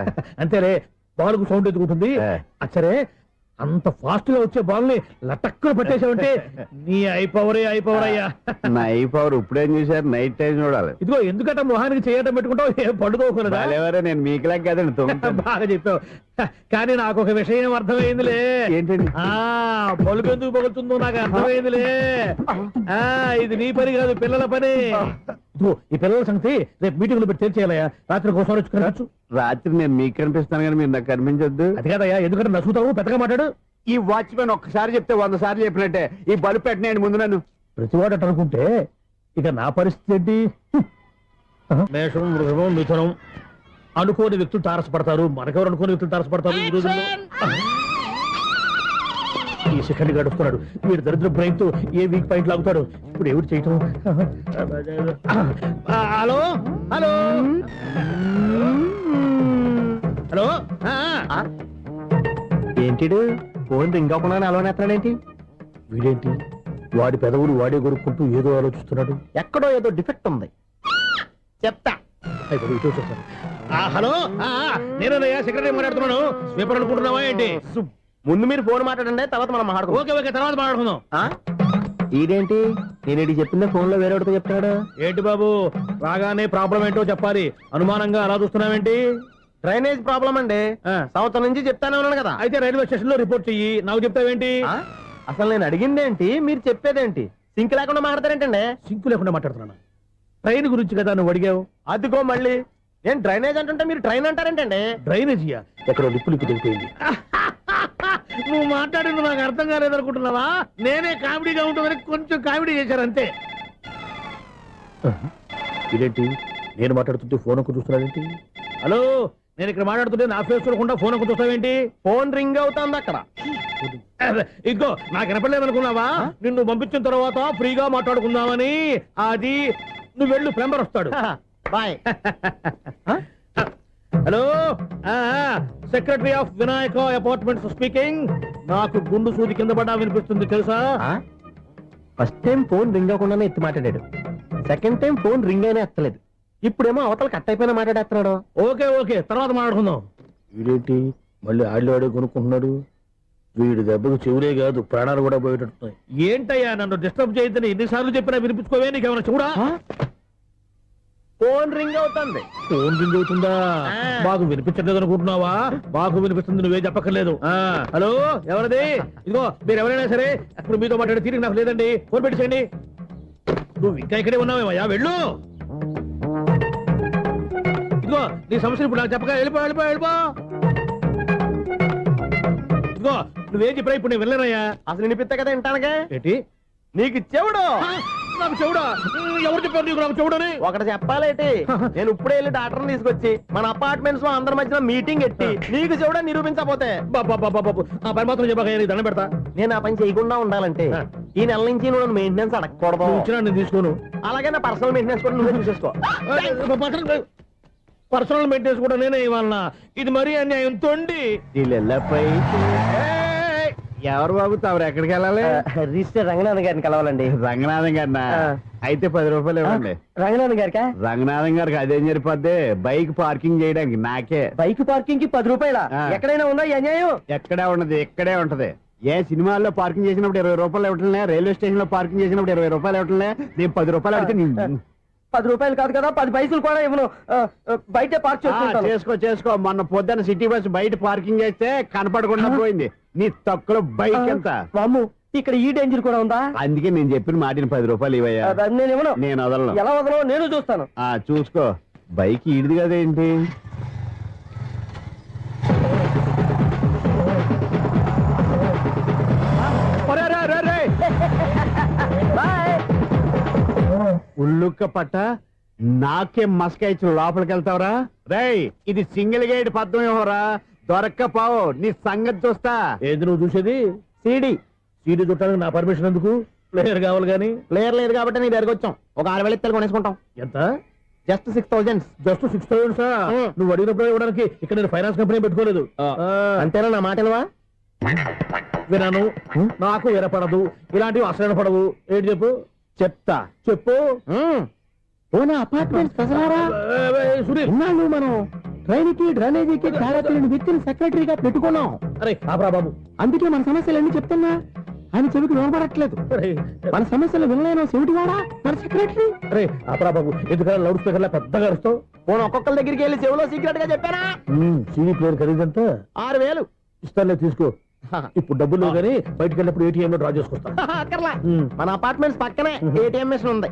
అంతేలే, బాలుకు సౌండ్ ఎదుగుతుంది. సరే, అంత ఫాస్ట్ గా వచ్చే బాల్ ని లటక్కున పట్టేసావంటే నీ అయిపోవర్ అయ్యా. నా పవర్ ఇప్పుడేం చూసారు? నైట్ టైం చూడాలి. ఇదిగో ఎందుకంటే మొహానికి చేయటం పెట్టుకుంటావు, ఏం పండుకోకూడదా? ఎవరే, నేను మీకులాగా కదండి. బాగా చెప్పావు. కానీ నాకు ఒక విషయం అర్థమైందిలే. ఏంటండి? బలుపు ఎందుకు పగులుతుందో నాకు అర్థమైందిలే. ఇది నీ పని కాదు, పిల్లల పని. ఇదిగో, ఈ పిల్లల సంగతి రేపు మీటింగ్ లో పెట్టి తెరిచేయాలయ్యా. రాత్రి కోసం వచ్చుకోవచ్చు. రాత్రి నేను మీకు కనిపిస్తాను కానీ మీరు నాకు కనిపించొద్దు. అది కాదయ్యా, ఎందుకంటే నసుగుతావు, పెద్దగా మాట్లాడు. ఈ వాచ్మెన్ ఒక్కసారి చెప్తే 100 సార్లు చెప్పినట్టే. ఈ బల్బు పెట్టినాయండి ముందు నన్ను. ప్రతివాడు అట్ట అనుకుంటే ఇక నా పరిస్థితి ఏంటి? మేషం, వృషభం, మిథునం అనుకోని వ్యక్తులు తారసపడతారు. మనకెవరు అనుకోని వ్యక్తులు తారసపడతారు ఈ రోజుల్లో? ఈ సెకండ్ గడుస్తున్నాడు. వీడు దరిద్ర బ్రెయిన్ తో ఏ వీక్ పాయింట్ లాగుతాడు. ఇప్పుడు ఎవరు చేయటం? Hello hello hello. ఏంటిడు ఫోన్ రింగ్ అవ్వకుండా అలవనేస్తాడేంటి? వీడేంటి వాడి పెదవులు వాడే కొరుక్కుంటూ ఏదో ఆలోచిస్తున్నాడు. ఎక్కడో ఏదో డిఫెక్ట్ ఉంది, చెప్తా. అయిపోయి ఇటు వచ్చేసాను. హలో, నేనయ్యా సెక్రటరీ మాట్లాడుతున్నాను. స్వీపర్ అనుకుంటున్నావా ఏంటి? ముందు మీరు ఫోన్ మాట్లాడండి, తర్వాత మనం మాట్లాడుకో. ఓకే ఓకే, తర్వాత మాట్లాడుకుందాం. ఇదేంటి నేను చెప్పిందే ఫోన్ లో వేరే వాడితో చెప్తాడు. ఏంటి బాబు, రాగానే ప్రాబ్లం ఏంటో చెప్పాలి. అనుమానంగా అలా చూస్తున్నావేంటి? డ్రైనేజ్ ప్రాబ్లం అండి. సంవత్సరం నుంచి చెప్తానే ఉన్నాను కదా. అయితే రైల్వే స్టేషన్ లో రిపోర్ట్ చెయ్యి. నాకు చెప్తావేంటి? అసలు నేను అడిగిందేంటి, మీరు చెప్పేదేంటి? సింక్ లేకుండా మాట్లాడతారేంటండి? సింకు లేకుండా మాట్లాడుతున్నాను. ట్రైన్ గురించి కదా నువ్వు అడిగావు. అదిగో మళ్ళీ నేను డ్రైనేజ్ అంటుంటే మీరు ట్రైన్ అంటారేంటండి? డ్రైనేజీయా? ఎక్కడో లిప్పు దిగిపోయింది. నువ్వు మాట్లాడింది నాకు అర్థం కాలేదనుకుంటున్నావా? నేనే కామెడీగా ఉంటుందని కొంచెం కామెడీ చేశారు అంతే. ఇదేంటి నేను మాట్లాడుతుంటే ఫోన్ ఒక్క చూస్తున్నావేంటి? హలో, నేను ఇక్కడ మాట్లాడుతుంటే నా ఫేస్ చూడకుండా ఫోన్ ఒక్క చూస్తావేంటి? ఫోన్ రింగ్ అవుతుంది అక్కడ. ఇంకో నాకు వినపడలేదు అనుకున్నావా? నిన్ను పంపించిన తర్వాత ఫ్రీగా మాట్లాడుకుందామని. అది నువ్వు వెళ్ళు, ప్లంబర్ వస్తాడు. Bye. Hello, secretary of Vinayaka apartments speaking. నాకు గుండు సూది కింద పడ్డా వినిపిస్తుంది తెలుసా? ఫస్ట్ టైం ఫోన్ రింగ్ అవ్వకుండానే ఎత్తి మాట్లాడాడు. సెకండ్ టైం ఫోన్ రింగ్ అయినా ఎత్తలేదు. ఇప్పుడేమో అవతల కట్ అయిపోయినా మాట్లాడేస్తున్నాడు. ఓకే ఓకే, తర్వాత మాట్లాడుకుందాం. వీడేంటి మళ్ళీ ఆడే కొనుక్కుంటున్నాడు? వీడి దెబ్బకు చెవులే కాదు, ప్రాణాలు కూడా పోయేటట్టున్నాయి. ఏంటయ్యా నన్ను డిస్టర్బ్ చేయొద్దని ఎన్నిసార్లు చెప్పినా వినిపించుకోవే? నీకేమైనా చూడా? ఫోన్ రింగ్ అవుతుంది. ఫోన్ రింగ్ అవుతుందా? మాకు వినిపించలేదు అనుకుంటున్నావా? మాకు వినిపిస్తుంది, నువ్వే చెప్పక్కర్లేదు. హలో, ఎవరిది? ఇదిగో మీరు ఎవరైనా సరే అప్పుడు మీతో మాట్లాడే తీరిక నాకు లేదండి. ఫోన్ పెట్టేసేయండి. నువ్వు ఇంకా ఇక్కడే ఉన్నావేమయ్యా, వెళ్ళు. ఇదిగో నీ సమస్యలు ఇప్పుడు నాకు చెప్పక వెళ్ళిపో వెళ్ళిపో వెళ్ళిపో. ఇదిగో నువ్వేం చెప్పరా ఇప్పుడు నేను వెళ్ళానయ్యా. అసలు వినిపిస్తా కదా వింటానుగా. ఏంటి నీకు చెవుడు? నాకు చెవుడా? ఎవరు చెప్పారు నీకు నాకు చెవుడని? ఒకటి చెప్పాలేటి. నేను ఇప్పుడే వెళ్ళి డాక్టర్ని తీసుకొచ్చి మన అపార్ట్మెంట్స్ లో అందరి మధ్యన మీటింగ్ ఎట్టి నీకు చెవుడా నిరూపించకపోతే బాబు ఆ పని మాత్రం చెప్పక నీకు దండం పెడతా. నేను ఆ పని చేయకుండా ఉండాలంటే ఈ నెల నుంచి నువ్వు మెయింటెనెన్స్ అడగకూడదు. నువ్వు ఇచ్చినా నేను తీసుకోను. అలాగే నా పర్సనల్ మెయింటెనెన్స్ కూడా నువ్వే చూసేసుకో. పర్సనల్ మెయింటెనెన్స్ కూడా నేనే ఇవ్వాలన్నా? ఇది మరీ అన్యాయం తొండి. ఎవరు బాబు తమరు ఎక్కడికి వెళ్ళాలి? రిజిస్టర్ రంగనాథన్ గారిని కలవాలండి. రంగనాథం గారినా? అయితే 10 రూపాయలు ఇవ్వండి. రంగనాథన్ గారికా? రంగనాథం గారికి అదేం సరిపోద్ది, బైక్ పార్కింగ్ చేయడానికి నాకే. బైక్ పార్కింగ్ కి 10 రూపాయల? ఎక్కడైనా ఉందా ఈ అన్యాయం? ఎక్కడే ఉండదు, ఇక్కడే ఉంటది. ఏ సినిమాల్లో పార్కింగ్ చేసినప్పుడు 20 రూపాయలు ఇవ్వట్లే, రైల్వే స్టేషన్ లో పార్కింగ్ చేసినప్పుడు 20 రూపాయలు ఇవ్వట్లే. నేను 10 రూపాయలు అడిగితే 10 రూపాయలు కాదు కదా, 10 పైసలు కూడా ఇవ్వను. బయట పార్క్ చేసుకో. మొన్న పొద్దున్న సిటీ బస్ బయట పార్కింగ్ చేస్తే కనపడకుండా పోయింది. నీ తక్కువ బైక్ ఎంత? వామ్ము, ఇక్కడ ఈ డేంజర్ కూడా ఉందా? అందుకే నేను చెప్పిన మాటిని 10 రూపాయలు ఇవ్వయ్యా. నేను ఇవ్వను. నేను వదలను. ఎలా వదలను? నేను చూస్తాను. చూసుకో. బైక్ ఈడిది కదేంటి? ఉల్లుక్క పట్ట నాకే మస్క ఇచ్చి లోపలికి వెళ్తావరా? రేయ్, ఇది సింగిల్ గేట్ పద్మం ఇవ్వరా? దొరక్కపోవు, నీ సంగతి చూస్తా. ఏది నువ్వు చూసేది? సీడీ చుట్టానికి నా పర్మిషన్ ఎందుకు? ప్లేయర్ కావాలి గానీ. ప్లేయర్ లేదు కాబట్టి నీ దగ్గరకు వచ్చాం. ఒక 6,000 ఇత్తలు కొనేసుకుంటాం. ఎంత? జస్ట్ 6,000. Just 6,000 sir? నువ్వు అడిగినప్పుడు ఇవ్వడానికి ఇక్కడ నేను ఫైనాన్స్ కంపెనీ పెట్టుకోలేదు. అంతేనా? నా మాటలువా? వినను, నాకు వినపడదు, ఇలాంటివి అసలు వినపడవు. ఏంటి చెప్పు? చెప్తా. చెప్పు. అపార్ట్మెంట్స్ సునీల్, మనం ట్రైన్ కి డ్రైనేజీకి తేడా తెలియని వ్యక్తిని సెక్రటరీగా పెట్టుకున్నాం. అరే ఆపరా బాబు. అందుకే మన సమస్యలన్నీ చెప్తున్నా. ఆయన చెవికి వినపడట్లేదు. మన సమస్యలు వినలేను చెవిటివాడా మన సెక్రటరీ. అరే ఆపరా బాబు, ఎందుకన్నా లౌడ్ స్పీకర్ లా పెద్దగా అరుస్తావు? పోనీ ఒక్కొక్కరి దగ్గరికి వెళ్ళి చెవిలో సీక్రెట్ గా చెప్పానా? CD player ఖరీదంతా 6,000. ఇస్తానులే, తీసుకో. ఇప్పుడు డబ్బులు లేవు కానీ బయటకు వెళ్ళినప్పుడు ఏటీఎం లో డ్రా చేసుకొస్తా. అక్కర్లా, మన అపార్ట్మెంట్స్ పక్కనే ఏటీఎం మిషన్ ఉంది.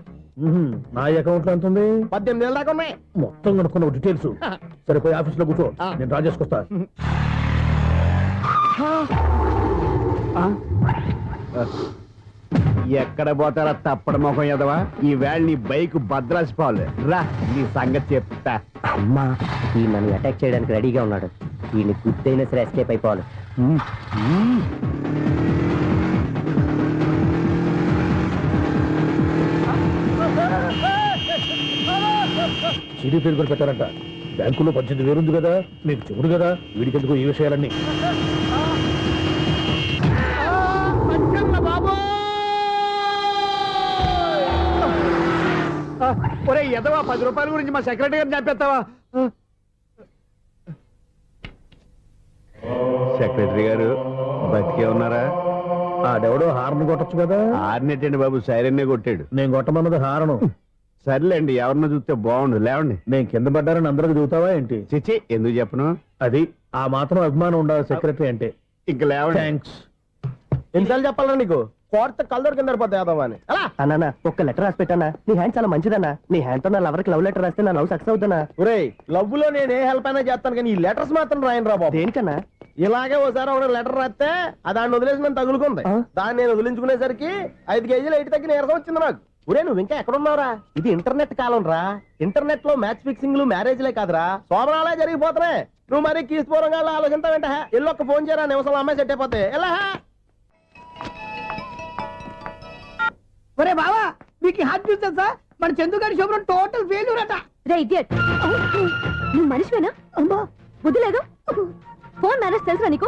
నా అకౌంట్ లో ఎంత ఉంది? 18,000 దాకా ఉన్నాయి. మొత్తం కనుక్కున్న డీటెయిల్స్. సరే పోయి ఆఫీస్ లో కూర్చో, నేను డ్రా చేసుకొస్తా. ఎక్కడ పోతారా తప్పడ మొఖం ఎదవా? ఈ వేళ నీ బైక్ భద్రాసి పాలు రా, నీ సంగతి చెప్తా. అమ్మా ఈ నన్ను అటాక్ చేయడానికి రెడీగా ఉన్నాడు. వీడిని గుద్దైనా సరే ఎస్కేప్ అయిపోవాలి. సీడీ ప్లేయర్ కూడా పెట్టారంట. బ్యాంకులో 18,000 ఉంది కదా, మీకు చెవుడు కదా, వీడికి ఎందుకు ఈ విషయాలన్నీ? ఒరే ఎదవా, 10 రూపాయల గురించి మా సెక్రటరీ గారిని చంపేస్తావా? సెక్రటరీ గారు బతికే ఉన్నారా? ఆడెవడో హార్న్ కొట్టచ్చు కదా. ఆరినట్టండి బాబు, సైరన్నే కొట్టాడు. నేను కొట్టమన్నది హారను. సర్లేండి, ఎవరినో చూస్తే బాగుండు. లేవండి. నేను కింద పడ్డారని అందరికి చూతావా ఏంటి? చిచ్చి, ఎందుకు చెప్పను? అది ఆ మాత్రం అభిమానం ఉండాలి సెక్రటరీ అంటే. ఇంక లేవండి. థ్యాంక్స్. ఎన్నిసార్లు చెప్పాలా నీకు? కోర్త కలర్ కింద పడిపోతాయి యాదవ్ అని. అలా అన్నా ఒక్క లెటర్ రాసి పెట్టానా? నీ హ్యాండ్ చాలా మంచిదన్నా. నీ హ్యాండ్ తో నా లవర్కి లవ్ లెటర్ రాస్తే నా లవ్ సక్సెస్ అవుతానా? ఒరేయ్, లవ్ లో నేను ఏ హెల్ప్ అయినా చేస్తాను కానీ ఈ లెటర్స్ మాత్రం రాయను రా బాబు. దేనికన్నా? ఇలాగే ఓసారి ఒక లెటర్ రాస్తే దాన్ని వదిలేసి నన్ను తగులుకుంది. దాన్ని నేను వదిలించుకునేసరికి 5 కేజీలు ఎయిట్ తగ్గి నీరసం వచ్చింది నాకు. ఒరే నువ్వు ఇంకా ఎక్కడున్నావురా? ఇది ఇంటర్నెట్ కాలం రా. ఇంటర్నెట్ లో మ్యాచ్ ఫిక్సింగ్లు మ్యారేజ్లే కాదురా, శోభనాలే జరిగిపోతున్నాయి. నువ్వు మరి కీస్పూరంగా ఆలోచించావంటే ఎల్లు ఒక్క ఫోన్ చేయరా, నిమిషంలో అమ్మాయి సెట్ అయిపోతే ఎలా? ఒరే బావా, మీకు హార్ట్ చూస్తా సార్, మన చందుగారి శుభ్రం టోటల్ ఫెయిల్యూర్ అట. రే ఇడియట్, నువ్వు మనిషివేనా? అమ్మా బుద్ధి లేదు. ఫోన్ మేనేజ్ తెలుసా నీకు?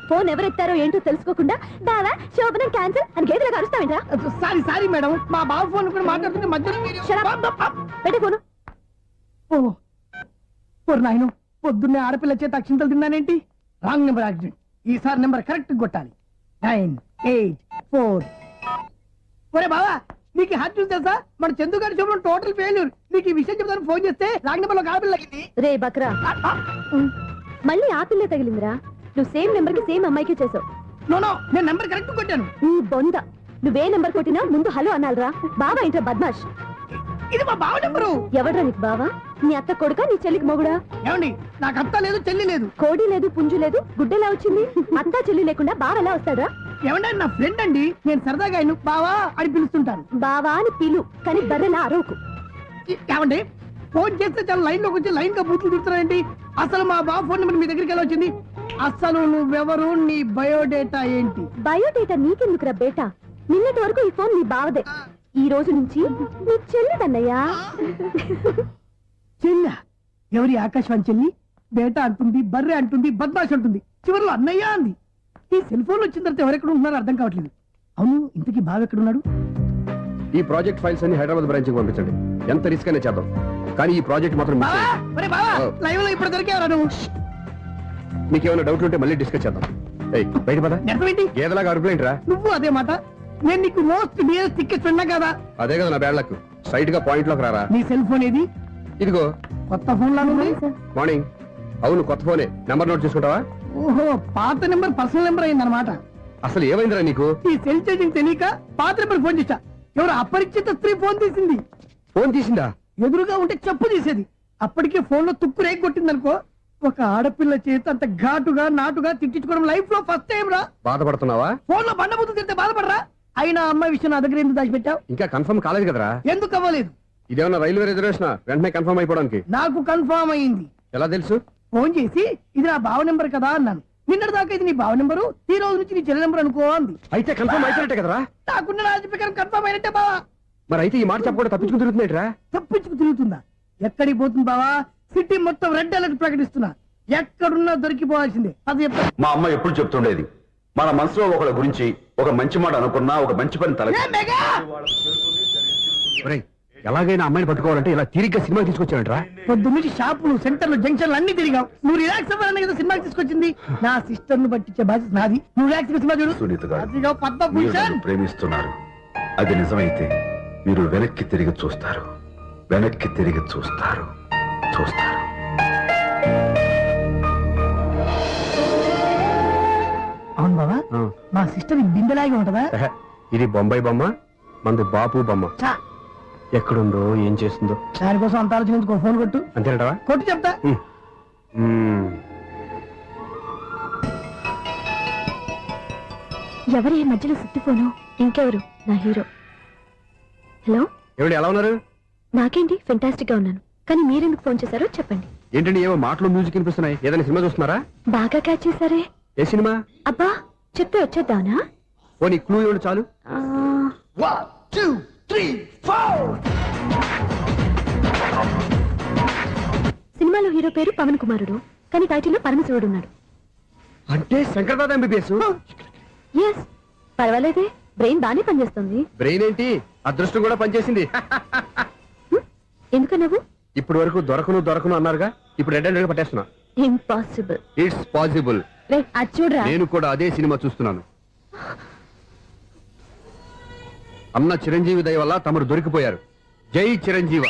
ఫోన్ ఎవరెత్తారో ఏంటో తెలుసుకోకుండా బావా శోభనం క్యాన్సిల్ అని గేదెలకు అరుస్తావేంట్రా? సారీ మేడం, మా బావ ఫోన్ కూడా మాట్లాడుతుంటే మధ్యలో పెట్టే ఫోను. ఓ నాయను, పొద్దున్నే ఆడపిల్ల చేత అక్షింతలు తిన్నానేంటి? Wrong number accident. ఈసారి నెంబర్ కరెక్ట్ కొట్టాలి. 9, 8, 4. ఒరే బావా, నీకు హార్ట్ చూస్తే సార్, మన చందుగారి శుభ్రం టోటల్ ఫెయిల్యూర్. నీకు ఈ విషయం చెప్తాను ఫోన్ చేస్తే రాంగ్ నెంబర్ లో ఆడపిల్ల తగ్గింది. రే బక్రా, మళ్ళీ ఆ పిల్లే తగిలిందిరా. నువ్వు సేమ్ నెంబర్ కి సేమ్ అమ్మాయికి చేసావు. నో నేను నెంబర్ కరెక్ట్ కొట్టాను. నీ బొంద, నువ్వే నెంబర్ కొట్టినా ముందు హలో అనాలరా. బావా ఏంట్రా బద్మాష్? ఇది మా బావ నెంబరు. ఎవడ్రా నీకు బావా? నీ అత్త కొడుక, నీ చెల్లికి మొగుడా? ఏమండి, నాకు అత్త లేదు చెల్లి లేదు. కోడి లేదు పుంజు లేదు, గుడ్డెలా వచ్చింది? అత్త చెల్లి లేకుండా బావ ఎలా వస్తాడా? ఏమండి, నా ఫ్రెండ్ అండి, నేను సరదాగా ఆయన బావా అని పిలుస్తుంటాను. బావా అని పిలు, కానీ బర్రెలా అరవకు. ఏమండి, ఫోన్ చేస్తే చాలా లైన్ లోకి వచ్చి లైన్ గా బూతులు తిడుతున్నాయండి. అసలు మా బావ ఫోన్ నెంబర్ మీ దగ్గరికి ఎలా వచ్చింది? అసలు నువ్వెవరు, నీ బయోడేటా ఏంటి? బయోడేటా నీకెందుకురా బేటా? నిన్నటి వరకు ఈ ఫోన్ నీ బావదే, ఈ రోజు నుంచి నీ చెల్లిదన్నయ్యా. చెల్ల ఎవరి? ఆకాశవాణి చెల్లి. బేటా అంటుంది, బర్రె అంటుంది, బద్మాష్ అంటుంది, చివరిలో అన్నయ్య అంది. ఈ సెల్ ఫోన్ వచ్చిన తర్వాత ఎవరెక్కడ ఉంటున్నారో అర్థం కావట్లేదు. అవును, ఇంతకీ బావ ఎక్కడున్నాడు? ఈ ప్రాజెక్ట్ ఫైల్స్ అన్ని హైదరాబాద్ బ్రాంచ్ కి పంపించండి. ఎంత రిస్క్ అనే చేద్దాం, కానీ ఈ ప్రాజెక్ట్ మాత్రం miss బావా, చేయొద్దు. ఒరే బావా, లైవ్ లో ఇప్పుడు దొరికేవరా నువ్వు? మీకు ఏమైనా డౌట్లు ఉంటే మళ్ళీ డిస్కస్ చేద్దాం. ఏయ్, బయట పద. నెరవేంటి? గేదలాగా అరుపులేంట్రా? నువ్వు అదే మాట. నేను నీకు మోస్ట్ డియరెస్ట్ టికెట్ విన్నా కదా. అదే కదా నా బ్యాడ్ లక్. స్ట్రైట్ గా పాయింట్ లోకి రారా. నీ సెల్ ఫోన్ ఏది? ఇదిగో కొత్త ఫోన్ లాగా ఉంది. మార్నింగ్. అవును, కొత్త ఫోనే. నెంబర్ నోట్ చేసుకుంటావా? ఓహో, పాత నెంబర్ పర్సనల్ నెంబర్ అయిందన్నమాట. అసలు ఏమైందిరా నీకు? ఈ సెల్ చేసింగ్ తెలియక పాత నెంబర్ ఫోన్ చేశా. ఎవరు అపరిచిత స్త్రీ ఫోన్ తీసింది. ఫోన్ తీసిందా? ఎదురుగా ఉంటే చెప్పు తీసేది. అప్పటికే ఫోన్ లో తుక్కు రేగి కొట్టిందనుకో. ఒక ఆడపిల్ల చేత అంత ఘాటుగా నాటుగా తిట్టించుకోవడం లైఫ్ లో ఫస్ట్ టైం రా. బాధపడుతున్నావా? ఫోన్ లో బండబూతులు తింటే బాధపడరా? అయినా అమ్మాయి విషయం నా దగ్గర ఎందుకు దాచిపెట్టావు? ఇంకా కన్ఫర్మ్ కాలేదు కదరా. ఎందుకు అవ్వలేదు? ఇదేమన్నా రైల్వే రిజర్వేషన్? వెంటనే కన్ఫర్మ్ అయిపోవడానికి. నాకు కన్ఫర్మ్ అయింది. ఎలా తెలుసు? ఫోన్ చేసి ఇది నా బావ నెంబర్ కదా అన్నాను. నిన్నటి దాకా ఇది నీ బావ నెంబరు, ఈ రోజు నుంచి నీ చెల్లి నెంబర్ అనుకో అంది. అయితే కన్ఫర్మ్ అయిపోయినట్టే కదరా. నాకున్న రాజు ప్రకారం కన్ఫర్మ్ అయినట్టే బావా. మరి అయితే ఈ మాట చెప్పకుండా తప్పించుకుని తిరుగుతున్నట్రా? తప్పించుకు తిరుగుతుందా? ఎక్కడికి పోతుంది బావా? సిటీ మొత్తం రెడ్ అలర్ట్ ప్రకటిస్తున్నా. ఎక్కడున్నా దొరికిపోవాల్సిందే. అది చెప్తా. మా అమ్మ ఎప్పుడు చెప్తుండేది, మన మనసులో ఒకళ్ళ గురించి ఒక మంచి మాట అనుకున్నా, ఒక మంచి పని తల ఏ మెగా! ఒరేయ్, ఎలాగైనా అమ్మాయిని పట్టుకోవాలంటే ఇలా తిరిగ్గా సినిమా తీసుకొచ్చాడంట్రా. పొద్దు నుంచి షాపులు సెంటర్లు జంక్షన్లు అన్ని తిరిగావు. నువ్వు రిలాక్స్ అవ్వాలని కదా సినిమాకి తీసుకొచ్చింది. నా సిస్టర్ ను పట్టించే బాధ్యత నాది. నువ్వు రిలాక్స్ సినిమా చూడు. సునీత గారు, అదిగో మీరు పద్మభూషణ్. నన్ను ప్రేమిస్తున్నారు. అది నిజమైతే మీరు వెనక్కి తిరిగి చూస్తారు. వెనక్కి తిరిగి చూస్తారు. చూస్తారు. అవును బాబా, ఆ. మా సిస్టర్ బిందెలాగే ఉంటదా? ఎహె, ఇది బొంబాయి బొమ్మ, మంది బాపు బొమ్మ. చా, ఎక్కడుందో ఏం చేస్తుందో దానికోసం అంత ఆలోచించుకో. ఫోన్ కొట్టు. అంతేనంటావా? కొట్టు చెప్తా. మ్మ్. ఎవరి మధ్యలో సుత్తి ఫోను? ఇంకెవరు? నా హీరో. హలో, ఏమిటి ఎలా ఉన్నారు? నాకేంటి ఫెంటాస్టిక్ గా ఉన్నాను, కానీ మీరెందుకు ఫోన్ చేశారో చెప్పండి. ఏంటండి ఏవో మాటలు మ్యూజిక్ వినిపిస్తున్నాయి? ఏదైనా సినిమా చూస్తున్నారా? బాగా క్యాచ్ చేశారే. ఏ సినిమా? అబ్బా, చెప్తే వచ్చేద్దానా? పోనీ క్లూ ఇవ్వండి చాలు. ఆ, 1 2 3 4. సినిమాలో హీరో పేరు పవన్ కుమారుడు, కానీ టైటిల్లో పరమశివుడు ఉన్నాడు. అంటే శంకర్దాద ఎంబీబీఎస్. ఎస్, పర్వాలేదే, బ్రెయిన్ బానే పనిచేస్తుంది. బ్రెయిన్ ఏంటి, అదృష్టం కూడా పనిచేసింది. ఎందుకు నువ్వు? ఇప్పటి వరకు దొరకను అన్నారుగా, ఇప్పుడు రెడ్ హ్యాండెడ్ గా పట్టేస్తున్నా. ఇంపాసిబుల్. It's possible. రే, అది చూడరా. నేను కూడా అదే సినిమా చూస్తున్నాను. అన్న చిరంజీవి దయ వల్ల తమరు దొరికిపోయారు. జై చిరంజీవ.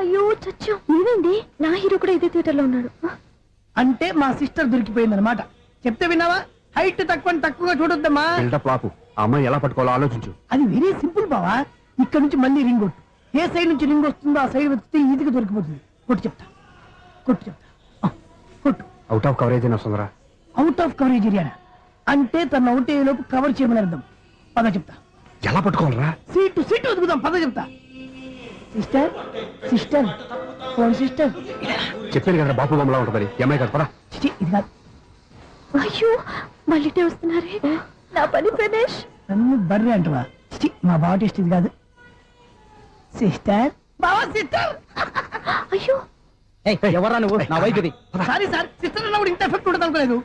అయ్యో చచ్చా, నీవేంటి? నా హీరో కూడా ఇదే థియేటర్ లో ఉన్నాడు. అంటే మా సిస్టర్ దొరికిపోయింది అనమాట. చెప్తే విన్నావా? హైట్ తక్కువగా చూడొద్దమ్మా. బిల్డప్ లాపు. ఆ అమ్మాయి ఎలా పట్టుకోవాలో ఆలోచించు. అది వెరీ సింపుల్ బావా. ఇక్కడ నుంచి మళ్ళీ రింగ్ కొట్టు. ఏ సైడ్ నుంచి రింగ్ వస్తుందో ఆ సైడ్ వెతికితే ఈజీగా దొరికిపోతుంది. కొట్టు చెప్తా. కొట్టు. అవుట్ ఆఫ్ కవరేజ్ అయినా వస్తుందిరా. అవుట్ ఆఫ్ కవరేజ్ ఏరియా అంటే తన అవుట్ అయ్యే లోపు కవర్ చేయమని అర్థం. పద చెప్తా. ఎలా పట్టుకోవాలరా? సీటు వెతుకుదాం. పద చెప్తా. Sister phone sister. చెప్పాను కదా బాపు బొమ్మలా ఉంటుందని. అమ్మాయి కదా పదా. చిచి, ఇది కాదు. అయ్యో, మళ్ళీ వస్తున్నారే. నా పని ఫినిష్. నన్ను బర్రె అంటవా? చిచి, మా బావ టేస్ట్ ఇది కాదు. సిస్టర్, బావా సిస్టర్. అయ్యో, ఎవరా నువ్వు? నా వైపు ఇది. సారీ సార్, సిస్టర్ అన్నప్పుడు ఇంత ఎఫెక్ట్ ఉండదు అనుకోలేదు.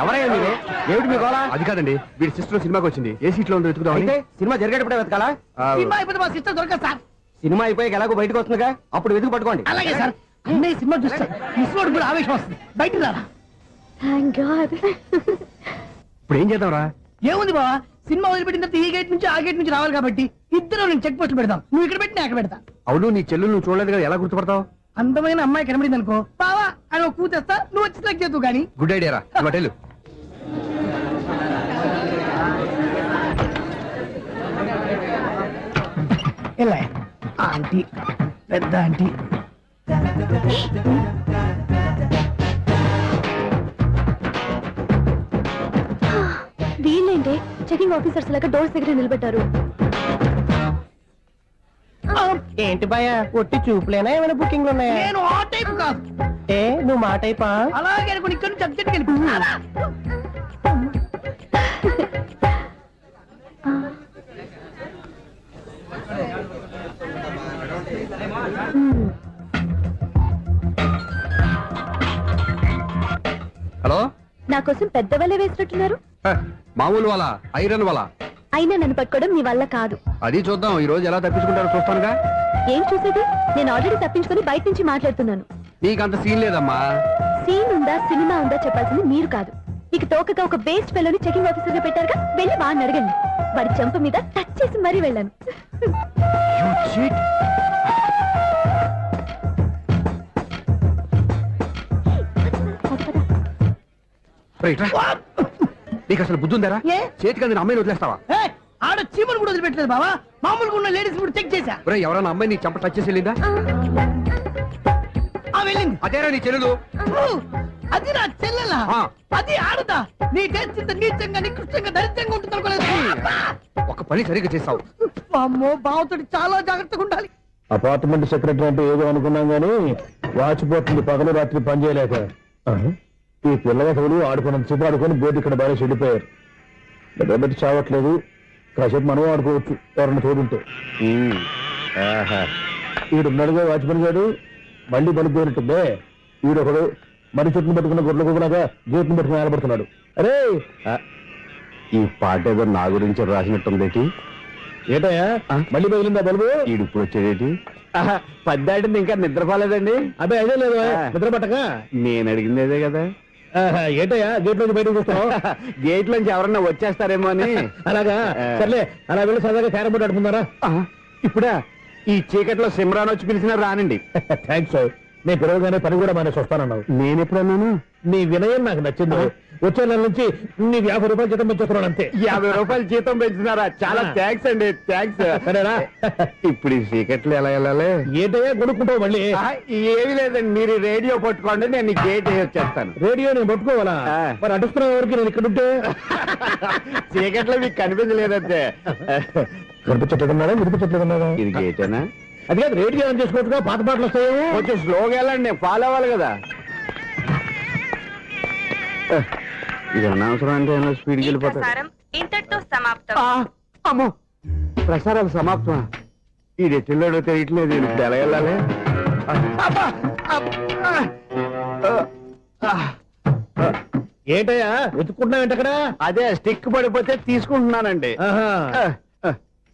ఎవరయ్యా మీరే? ఏమిటి మీ గోళ? అది కాదండి, వీడి సిస్టర్ సినిమాకి వచ్చింది. ఏ సీట్ లో ఉందో వెతుకుదామని. సినిమా జరిగేటప్పుడే వెతకాలా? సినిమా అయిపోతే మా సిస్టర్ దొరకదు సార్. సినిమా అయిపోయాక ఎలాగో బయటకు వస్తుందిగా, అప్పుడు వెతుకు పట్టుకోండి. అలాగే సార్. అన్నయ్య సినిమా చూస్తారు. మిస్వాడు కూడా ఆవేశం వస్తుంది. బయటికి రారా. Thank God. ఇప్పుడు ఏం చేద్దాంరా? ఏముంది బావా, సినిమా వదిలిపెట్టిన తర్వాత ఈ గేట్ నుంచి ఆ గేట్ నుంచి రావాలి కాబట్టి ఇద్దరు నేను చెక్ పోస్ట్ పెడతాం. నువ్వు ఇక్కడ పెట్టి నేను అక్కడ పెడతా. అవును, నీ చెల్లెలు నువ్వు చూడలేదు కదా, ఎలా గుర్తుపడతావు? అందమైన అమ్మాయి కనబడింది అనుకో, బావా అని ఒక కూతేస్తా, నువ్వు వచ్చి సెలెక్ట్ చేద్దు కానీ. గుడ్ ఐడియా రా. హోటల్ ఎలా ఆంటీ, పెద్ద ఆంటీ. వీళ్ళేంటి చెకింగ్ ఆఫీసర్స్ లాగా డోర్స్ దగ్గర నిలబెట్టారు. ఏంటి భయ, ఒట్టి చూపులేనా ఏమైనా బుకింగ్లు ఉన్నాయా? నేను ఆ టైప్ కాదు. ఏ నువ్వు మాట అయిపా? అలాగే అనుకుని ఇక్కడ నుంచి అర్జెంట్కి వెళ్ళిపోతున్నా. హలో. నా కోసం పెద్ద వల్ల వేసినట్టున్నారు. మామూలు వాళ్ళ ఐరన్ వాళ్ళ. అయినా నన్ను పట్టుకోవడం మీ వల్ల కాదు. అది చూద్దాం ఈ రోజు ఎలా తప్పించుకుంటారో చూస్తానుగా. ఏం చూసేది? నేను ఆల్రెడీ తప్పించుకొని బయట నుంచి మాట్లాడుతున్నాను. నీకంత సీన్ లేదమ్మా. సీన్ ఉందా సినిమా ఉందా చెప్పాల్సింది మీరు కాదు. మీకు తోకగా ఒక బేస్ట్ ఫెలోని చెకింగ్ ఆఫీసర్ గా పెట్టారుగా, వెళ్ళి వాడిని అడగండి. వాడి చెంప మీద టచ్ చేసి మరీ వెళ్ళాను. You cheat. రైట్ రా. నీకు అసలు బుద్ధి ఉందారా? ఏ? చేతికి అందిన అమ్మాయిని వదిలేస్తావా? ఏయ్, ఆడ చీమను కూడా వదిలిపెట్టలేదు బావా. మామూలుగా ఉన్న లేడీస్ కూడా చెక్ చేశా. ఒరేయ్, ఎవరైనా అమ్మాయి నీ చెంప టచ్ చేసి వెళ్ళిందా? ఆ వెళ్ళింది. అదేరా నీ చెల్లెలు. అది నా చెల్లెలా? ఆ. అది ఆడదా? నీ టేస్ట్ ఇంత నీచంగా నికృష్టంగా దరిద్రంగా ఉంటుంది అనుకోలేదు. ఒక పని సరిగ్గా చేసావు. అమ్మో, బావతోటి చాలా జాగ్రత్తగా ఉండాలి. అపార్ట్మెంట్ సెక్రటరీ అంటే ఏదో అనుకున్నాం గానీ వాచిపోతుంది పగలు రాత్రి పని చేయలేక. ఈ పిల్లగతులు ఆడుకున్నంత సేపు ఆడుకొని బోర్డు ఇక్కడ బాగా చెడిపోయారు. నిలబెట్టి చావట్లేదు. కాసేపు మనం ఆడుకోవచ్చు ఎవరన్నా తోడుంటే. ఈడున్నాడుగా వాచ్మెన్ గారు, మళ్ళీ పడిపోయినట్టుందే. ఈడొకడు మరి చెట్టును పట్టుకున్న గొడ్ల కుక్కలాగా గేట్ను పట్టుకుని నిలబడుతున్నాడు. అరే, ఈ పాట ఏదో నా గురించి రాసినట్టుంది. ఏటయ్యా మళ్ళీ పగిలిందా బల్బు? ఈడు ఇప్పుడు వచ్చేటి పద్దాటింది ఇంకా నిద్రపోలేదండి. అబ్బాయి అదే లేదు నిద్ర పట్టక. నేను అడిగింది అదే కదా. ఏటయ్యా గేట్ నుంచి బయటకు చూస్తున్నావు? గేట్ లోంచి ఎవరన్నా వచ్చేస్తారేమో అని. అలాగా సర్లే, అలా వెళ్ళి సరదాగా క్యారం బోర్డు ఆడుకున్నారా? ఇప్పుడా ఈ చీకట్లో సిమ్రాన్ వచ్చి పిలిచినా రానండి. థ్యాంక్స్. నేను పిలవగానే పని కూడా మానేసి వస్తానన్నావు. నేను ఎప్పుడన్నాను? నీ వినయం నాకు నచ్చింది. వచ్చే నెల నుంచి నీకు 50 రూపాయలు జీతం పెంచుతున్నాను అంతే. 50 రూపాయలు జీతం పెంచుతున్నారా? చాలా థ్యాంక్స్ అండి, థ్యాంక్స్. సరేనా? ఇప్పుడు ఈ చీకట్లు ఎలా వెళ్ళాలి? ఏంటయ్యా కొనుక్కుంటావు మళ్ళీ? ఏమీ లేదండి, మీరు రేడియో పట్టుకోండి, నేను ఈ గేట్ వచ్చేస్తాను. రేడియో నేను పట్టుకోవాలా? మరి అడుస్తున్నా ఎవరికి నేను ఇక్కడ ఉంటే? చీకట్లో మీకు కనిపించలేదంటే. కనిపించట్లేదన్నారా వినిపించట్లేదన్నారా? ఇది గేటేనా? అది కాదు, రేడియో ఆన్ చేసుకోవచ్చుగా, పాత పాటలు వస్తాయేమో. కొంచెం స్లోగా వెళ్ళండి, నేను ఫాలో అవ్వాలి కదా. ఇది అనవసరం అంటే స్పీడ్కి వెళ్ళిపోతాడు. ఇంతటితో సమాప్తం. అమ్మో, ప్రసారాలు సమాప్తమా? ఇది ఎట్టిల్లాడో తెలియట్లేదు, ఇప్పుడు ఎలా వెళ్ళాలి? ఏంటయ్యా వెతుక్కుంటున్నావు ఏంటక్కడ? అదే స్టిక్ పడిపోతే తీసుకుంటున్నానండి.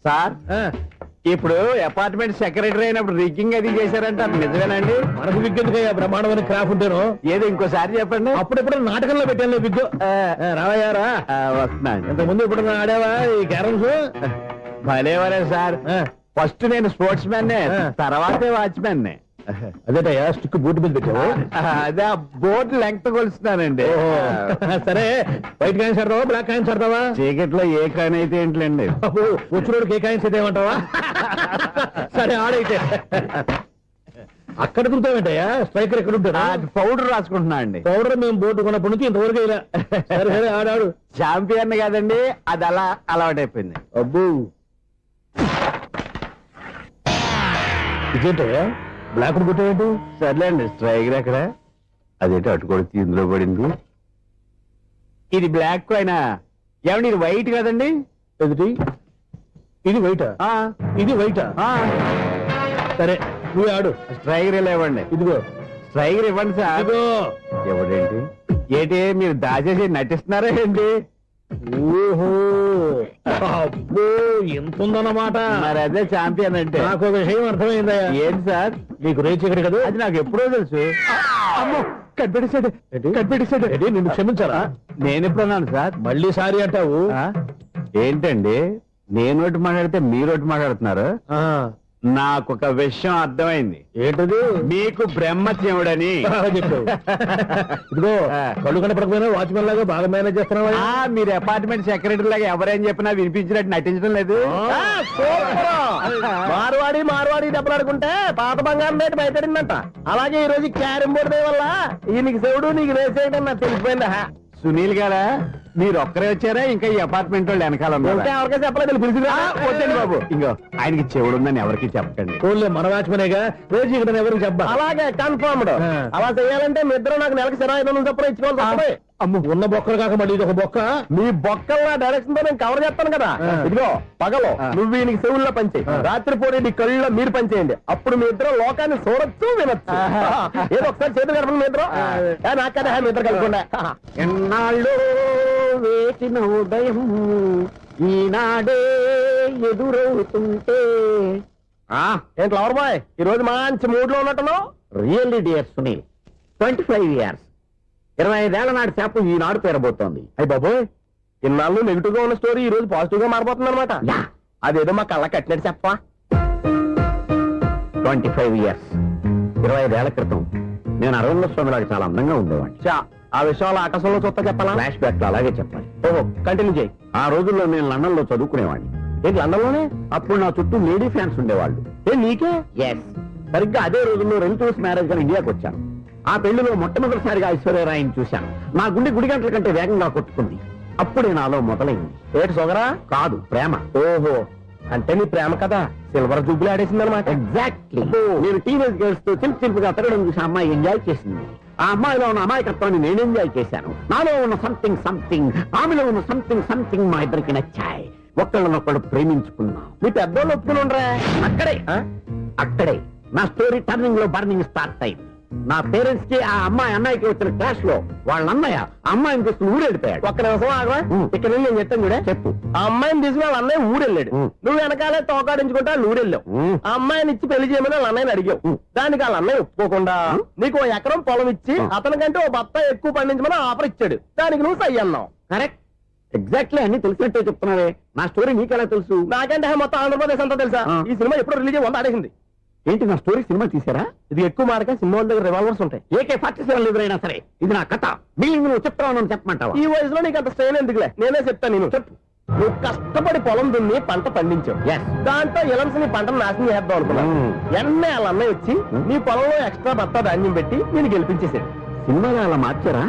సార్, ఇప్పుడు అపార్ట్మెంట్ సెక్రటరీ అయినప్పుడు రిగ్గింగ్ అది చేశారంట, నిజమేనండి? మనకు విగ్గెందుకయ్యా, బ్రహ్మాండమైన క్రాఫ్ ఉంటాను. ఏదో ఇంకోసారి చెప్పండి. అప్పుడెప్పుడు నాటకంలో పెట్టాను విగ్గు. రావయ్యారా? వస్తున్నాను. ఇంతకుముందు ఇప్పుడు ఆడావా ఈ క్యారమ్స్? భలేవరే సార్, ఫస్ట్ నేను స్పోర్ట్స్ మ్యాన్, తర్వాతే వాచ్మెన్. అదేటయ్యా స్టిక్ బూట్ మీద పెట్టావు? అదే బోర్డు లెంగ్త్ కొలుస్తున్నానండి. సరే, వైట్ కాయిన్స్ ఆడతావా బ్లాక్ కాయిన్స్ ఆడతావా? చీకట్లో ఏ కాయిన్ అయితే ఏంటండి, వచ్చినోడికి ఏ కాయిన్స్ అయితే ఏమంటావా? సరే ఆడైతే. అక్కడ తిరుగుతావేంటయ్యా? స్ట్రైకర్ ఎక్కడ ఉంటారా? పౌడర్ రాసుకుంటున్నా అండి. పౌడర్ మేము బోర్డు కొన్నప్పటి నుంచి ఇంతవరకు ఇలా. సరే సరే ఆడాడు. ఛాంపియన్ కాదండి, అది అలా అలవాటైపోయింది. అబ్బు, ఇదేంటయ్యా బ్లాక్ కొట్టేంటి? సర్లేండి, స్ట్రైకర్ ఎక్కడ? అదేంటి అటు కొడితే ఇందులో పడింది. ఇది బ్లాక్ అయినా ఏమండి, ఇది వైట్ కదండి? ఎదుటి ఇది వైటా? ఇది వైటా? సరే నువ్వే ఆడు. స్ట్రైకర్ ఇలా ఇవ్వండి. ఇదిగో స్ట్రైకర్ ఇవ్వండి సార్. ఇదిగో. ఎవడేంటి ఏంటి మీరు దాచేసి నటిస్తున్నారా ఏంటి? ఓహో, అబ్బో ఎంత ఉందన్నమాట. మరి అదే ఛాంపియన్ అంటే. నాకు ఒక విషయం అర్థమైందయ్యా. ఏంటి సార్? నీకు రేచి ఇక్కడ కదా? అది నాకు ఎప్పుడో తెలుసు. అమ్మో, కనిపెట్టేశాడు, కనిపెట్టేశాడు. నిన్ను క్షమించారా? నేను ఎప్పుడన్నాను సార్? మళ్ళీ సారీ అంటావు? ఏంటండి, నేను ఒకటి మాట్లాడితే మీరు ఒకటి మాట్లాడుతున్నారు. నాకు ఒక విషయం అర్థమైంది. ఏంటది? మీకు బ్రహ్మత్యముడని చెప్పావు. ఇదిగో, కళ్ళు కనపడకపోయినా వాచ్మెన్ లాగా బాగా మేనేజ్ చేస్తున్నావా? మీరు అపార్ట్మెంట్ సెక్రటరీ లాగా ఎవరేం చెప్పినా వినిపించినట్టు నటించడం లేదు. మార్వాడి దెబ్బలాడుకుంటే పాత బంగారం రేటు బయటడిందంట. అలాగే ఈ రోజు క్యారం బోర్డు వల్ల నీకు శివుడు నీకు వేసేయడం నాకు తెలిసిపోయిందా? సునీల్ గారా, మీరు ఒక్కరే వచ్చారా? ఇంకా ఈ అపార్ట్మెంట్ వాళ్ళు వెనకాల ఎవరికీ చెప్పలేదు, పిలిచిరా. వద్దండి బాబు, ఇంకో ఆయనకి చెవుడు ఉందని ఎవరికి చెప్పకండి. ఓన్లీ మన వాచ్మెనేగా, రోజు ఇక్కడ ఎవరికి చెప్పా. అలాగే కన్ఫర్మ్డ్. అలా చేయాలంటే మీ ఇద్దరు నాకు నెలకు 25,000 చొప్పున ఇచ్చుకోవాలి. అమ్మ, ఉన్న బొక్కలు కాక మళ్ళీ ఇది ఒక బొక్క. మీ బొక్కల డైరెక్షన్ తో నేను కవర్ చేస్తాను కదా. ఇదిగో, పగలో నువ్వు ఈయనకి చెవుల్లో పనిచేయి, రాత్రి పూట నీ కళ్ళలో మీరు పనిచేయండి. అప్పుడు మీ ఇద్దరు లోకాన్ని చూడొచ్చు, వినొచ్చు. ఏదో ఒకసారి చేతులు గడపండి మీ ఇద్దరు. నాకు కదా మీ ఇద్దరు కలుపుకుండా. ఎన్నాళ్ళు వేసిన ఉదయం ఈనాడే ఎదురవుతుంటే. ఏంటి లవర్ బాయ్, ఈ రోజు మంచి మూడ్ లో ఉన్నట్టున్నావు? రియల్లీ డియర్ సునీల్, 25 years, 25 ఏళ్ల నాటి చేప ఈనాడు పేరబోతోంది. అయ్యి బాబోయ్, ఇన్నాళ్ళు నెగిటివ్ గా ఉన్న స్టోరీ ఈ రోజు పాజిటివ్ గా మారిపోతుంది అనమాట. అదేదో మా కళ్ళ కట్టినట్టు చెప్పా. 25 years, 25 ఏళ్ల క్రితం నేను అరవింద స్వామిలాగా చాలా అందంగా ఉండేవాడిని. ఆ విషయాలు ఆకాశంలో చూస్తా చెప్పాలా? ఫ్లాష్ బ్యాక్ లో అలాగే చెప్పాలి. ఓహో, కంటిన్యూ చేయి. ఆ రోజుల్లో నేను లండన్ లో చదువుకునేవాడిని. ఏంటి లండన్ లోనే? అప్పుడు నా చుట్టూ లేడీ ఫ్యాన్స్ ఉండేవాళ్ళు. నీకే? ఎస్, సరిగ్గా అదే రోజుల్లో రిలేటివ్స్ మ్యారేజ్ గా ఇండియాకి వచ్చాను. ఆ పెళ్లిలో మొట్టమొదటిసారిగా ఐశ్వర్యరాయని చూశాను. నా గుండె గుడి గంటల కంటే వేగంగా కొట్టుకుంది. అప్పుడే నాలో మొదలైంది. ఏటి సొగరా? కాదు, ప్రేమ. ఓహో, అంటే నీ ప్రేమ కదా సిల్వర్ జూబ్లీ ఆడేసింది అనమాట. ఎగ్జాక్ట్లీ. నేను టీనేజ్ గర్ల్స్ తో చిలుపుగా తిరగడం చూసి అమ్మాయి ఎంజాయ్ చేసింది. ఆ అమ్మాయిలో ఉన్న అమాయకత్వాన్ని నేను ఎంజాయ్ చేశాను. నాలో ఉన్న సంథింగ్, ఆమెలో ఉన్న సంథింగ్ మా ఇద్దరికి నచ్చాయి. ఒక్కళ్ళనొక్కడు ప్రేమించుకున్నాం. మీ పెద్దోళ్ళు ఒప్పుకుని ఉండరా? అక్కడే నా స్టోరీ టర్నింగ్ లో బర్నింగ్ స్టార్ట్ అయింది. నా పేరెంట్స్ కి ఆ అమ్మాయి అన్నయ్యకి వచ్చిన క్లాష్ లో వాళ్ళ అన్నయ్య అమ్మాయిని తీసుకుని ఊరెళ్ళిపోయాడు. ఒక్క నిమిషం ఆగవా? ఇక్కడ నుండి నేను చెప్తాను కూడా. చెప్పు. ఆ అమ్మాయిని తీసుకుని వాళ్ళ అన్నయ్య ఊరెళ్ళాడు. నువ్వు వెనకాలే తోకాడించుకుంటా వాళ్ళు ఊరెళ్ళావు. ఆ అమ్మాయిని ఇచ్చి పెళ్లి చేయమని వాళ్ళ అన్నయ్యని అడిగావు. దానికి వాళ్ళ అన్నయ్య ఒప్పుకోకుండా నీకు 1 ఎకరం పొలం ఇచ్చి అతనికంటే ఓ బత్త ఎక్కువ పండించమని ఆఫర్ ఇచ్చాడు. దానికి నువ్వు సై అన్నావు. కరెక్ట్, ఎగ్జాక్ట్లీ అన్ని తెలిసినట్టే చెప్తున్నావే. నా స్టోరీ నీకెలా తెలుసు? నాకంటే మొత్తం ఆంధ్రప్రదేశ్ అంతా తెలుసా? ఈ సినిమా ఎప్పుడు రిలీజ్ 100 ఆడేసింది. ఏంటి నా స్టోరీ సినిమా తీసారా? ఇది ఎక్కువ మార్క సినిమా వాళ్ళ దగ్గర రివాల్వర్స్ ఉంటాయి. AK-47 ఎదురైనా సరే ఇది నా కథ. మిగిలింది నువ్వు చెప్తావు చెప్పమంటావా? ఈ వయసులో నీకు అంత స్ట్రెయిన్ ఎందుకులే, నేనే చెప్తాను. నేను చెప్పు. నువ్వు కష్టపడి పొలం దున్ని పంట పండించావు. Yes. దాంతో ఇలమ్స్ నీ పంటను నాశనం చేద్దాం అనుకున్నావు. ఎన్నే వాళ్ళ అన్నయ్య వచ్చి నీ పొలంలో ఎక్స్ట్రా బత్తా ధాన్యం పెట్టి నేను గెలిపించేసాడు. సినిమాలో అలా మార్చారా?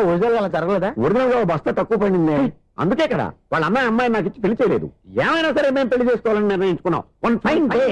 ఒరిజినల్ అలా జరగలేదా? ఒరిజినల్ గా ఓ బస్తా తక్కువ పడింది. అందుకే కదా వాళ్ళ అమ్మాయి నాకు ఇచ్చి పెళ్లి చేయలేదు. ఏమైనా సరే మేము పెళ్లి చేసుకోవాలని నిర్ణయించుకున్నాం. One fine day.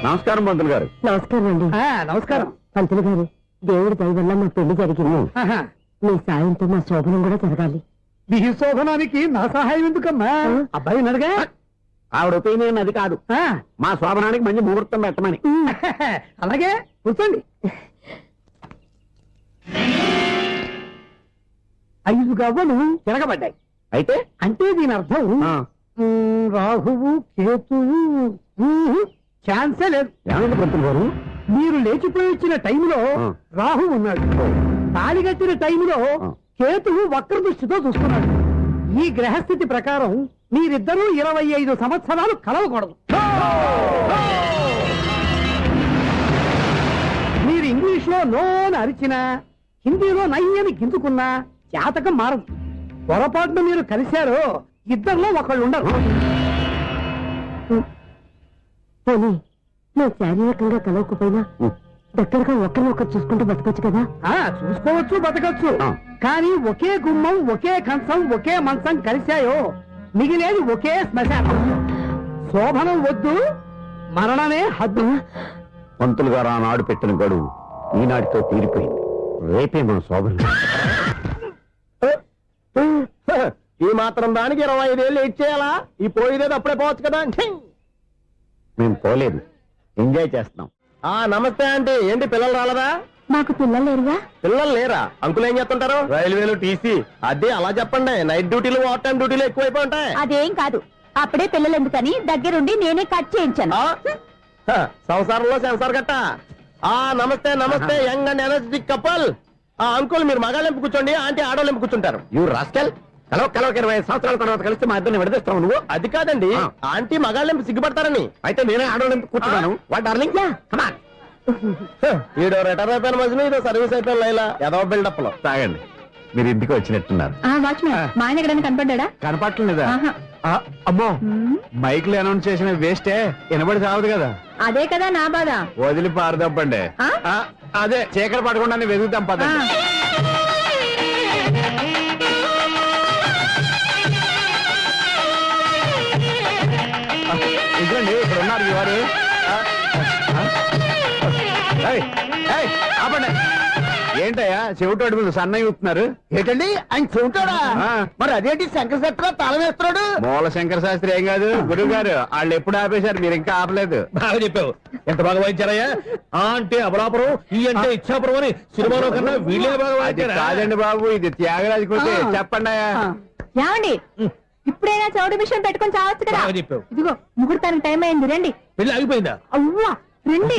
నమస్కారం పంతులు గారు. నమస్కారం అండి. నమస్కారం. పంతులు గారు, దేవుడి దయ వల్ల మా పెళ్లి జరిగింది. మీ సాయంతో మా శోభనం కూడా జరగాలి. మీ శోభనానికి నా సహాయం ఎందుకమ్మా? అబ్బాయి అడగా. ఆవిడ ఒపీనియన్ అది కాదు, మా శోభనానికి మంచి ముహూర్తం పెట్టమని. అలాగే కూర్చోండి. 5 గవ్వలు తిరగబడ్డాయి. అయితే అంటే దీని అర్థం రాహువు కేతువు ఛాన్సే లేదు. ఏమైంది పంతులు గారు? మీరు లేచిపోయి వచ్చిన టైంలో రాహు ఉన్నాడు. తాళి కట్టిన టైంలో కేతువు వక్ర దృష్టితో చూస్తున్నాడు. ఈ గ్రహస్థితి ప్రకారం మీరిద్దరూ 25 సంవత్సరాలు కలవకూడదు. మీరు ఇంగ్లీష్ లో నోని అరిచినా, హిందీలో నయ్యని గింజుకున్నా జాతకం మారదు. పొరపాటున మీరు కలిశారో ఇద్దరిలో ఒకళ్ళు ఉండరు. పోనీ నువ్వు శారీరకంగా కలవకపోయినా దగ్గరగా ఒకరినొకరు చూసుకుంటూ బతకొచ్చు కదా. చూసుకోవచ్చు, బతకచ్చు. కానీ ఒకే గుమ్మం, ఒకే కంచం, ఒకే మంచం కలిశాయో మిగిలేది ఒకే శ్మశానం. శోభనం వద్దు, మరణమే హద్దు. పంతులు గారు ఆనాడు పెట్టిన గడువు ఈనాటితో తీరిపోయింది. రేపే మన శోభనం. ఈ మాత్రం దానికి 25 ఏళ్ళు వెయిట్ చేయాలా? ఈ పోయేదేదో అప్పుడే పోవచ్చు కదా. మేము పోలేదు, ఎంజాయ్ చేస్తున్నాం. నమస్తే ఆంటీ. ఏంటి పిల్లలు రాలదా? మాకు పిల్లలు లేరుగా. పిల్లలు లేరా? అంకులు ఏం చేస్తుంటారు? రైల్వేలు, టీసీ. అదే అలా చెప్పండి. నైట్ డ్యూటీలు, ఓవర్ టైం డ్యూటీలు ఎక్కువైపోయి ఉంటాయి. అదేం కాదు, అప్పుడే పిల్లలు ఎందుకని దగ్గరుండి నేనే కట్ చేయించాను. సంసారంలో సెన్సార్ గట్ట. నమస్తే నమస్తే, young and energetic couple. Uncle మీరు మగాళ్ళెంపు కూర్చోండి, ఆంటీ ఆడోళ్ళెంపు కూర్చుంటారు. యూ రాస్కెల్, కలవ 20 సంవత్సరాల తర్వాత కలిస్తే మా ఇద్దరిని విడదీస్తావు నువ్వు. అది కాదండి, ఆంటీ మగాళ్ళెంపు సిగ్గుపడతారని. అయితే నేనే ఆడోళ్ళెంపు కూర్చున్నాను. What darling, come on. ఈడో రిటైర్ అయిపోయిన మధ్యలో ఇదో సర్వీస్ అయిపోయిన లైలా ఏదో బిల్డప్ లో. తాగండి, మీరు ఇంటికి వచ్చినట్టున్నారు. వాచ్మెన్ మా ఆయన ఎక్కడైనా కనపడ్డా? కనపట్లేదా? అమ్మో, మైక్ లో అనౌన్స్ చేసిన వేస్టే, వినబడి సావదు కదా. అదే కదా నా బాధ. వదిలి పారదప్పండి. అదే చీకటి పడకుండా వెతుకుతాం పదండి. ఇదండి ఇక్కడ ఉన్నారు వారు. ఆపండి. ఏంటయ్యా చెవిటోడి మీద సన్నయ్య అవుతున్నారు? ఏంటండి ఆయన చెబుతాడా? మరి అదేంటి శంకర శెట్టిలో తాళం వేస్తున్నాడు? మూల శంకర శాస్త్రి ఏం కాదు గురువు గారు, వాళ్ళు ఎప్పుడు ఆపేశారు, మీరు ఇంకా ఆపలేదు. బాగా చెప్పావు. ఎంత బాగా వాయించారయ్యా. అంటే అమలాపురం, ఈ అంటే ఇచ్చాపురం అని సినిమాలో కన్నా వీళ్ళే బాగా వాయించారు. కాదండి బాబు, ఇది త్యాగరాజు కోటే. చెప్పండి అయ్యా. ఏమండి, ఇప్పుడైనా చౌడు మిషన్ పెట్టుకొని చావచ్చు కదా. బాగా చెప్పావు. ఇదిగో ముహూర్తానికి టైం అయింది, రండి. పెళ్లి ఆగిపోయిందా? అవ్వా రండి.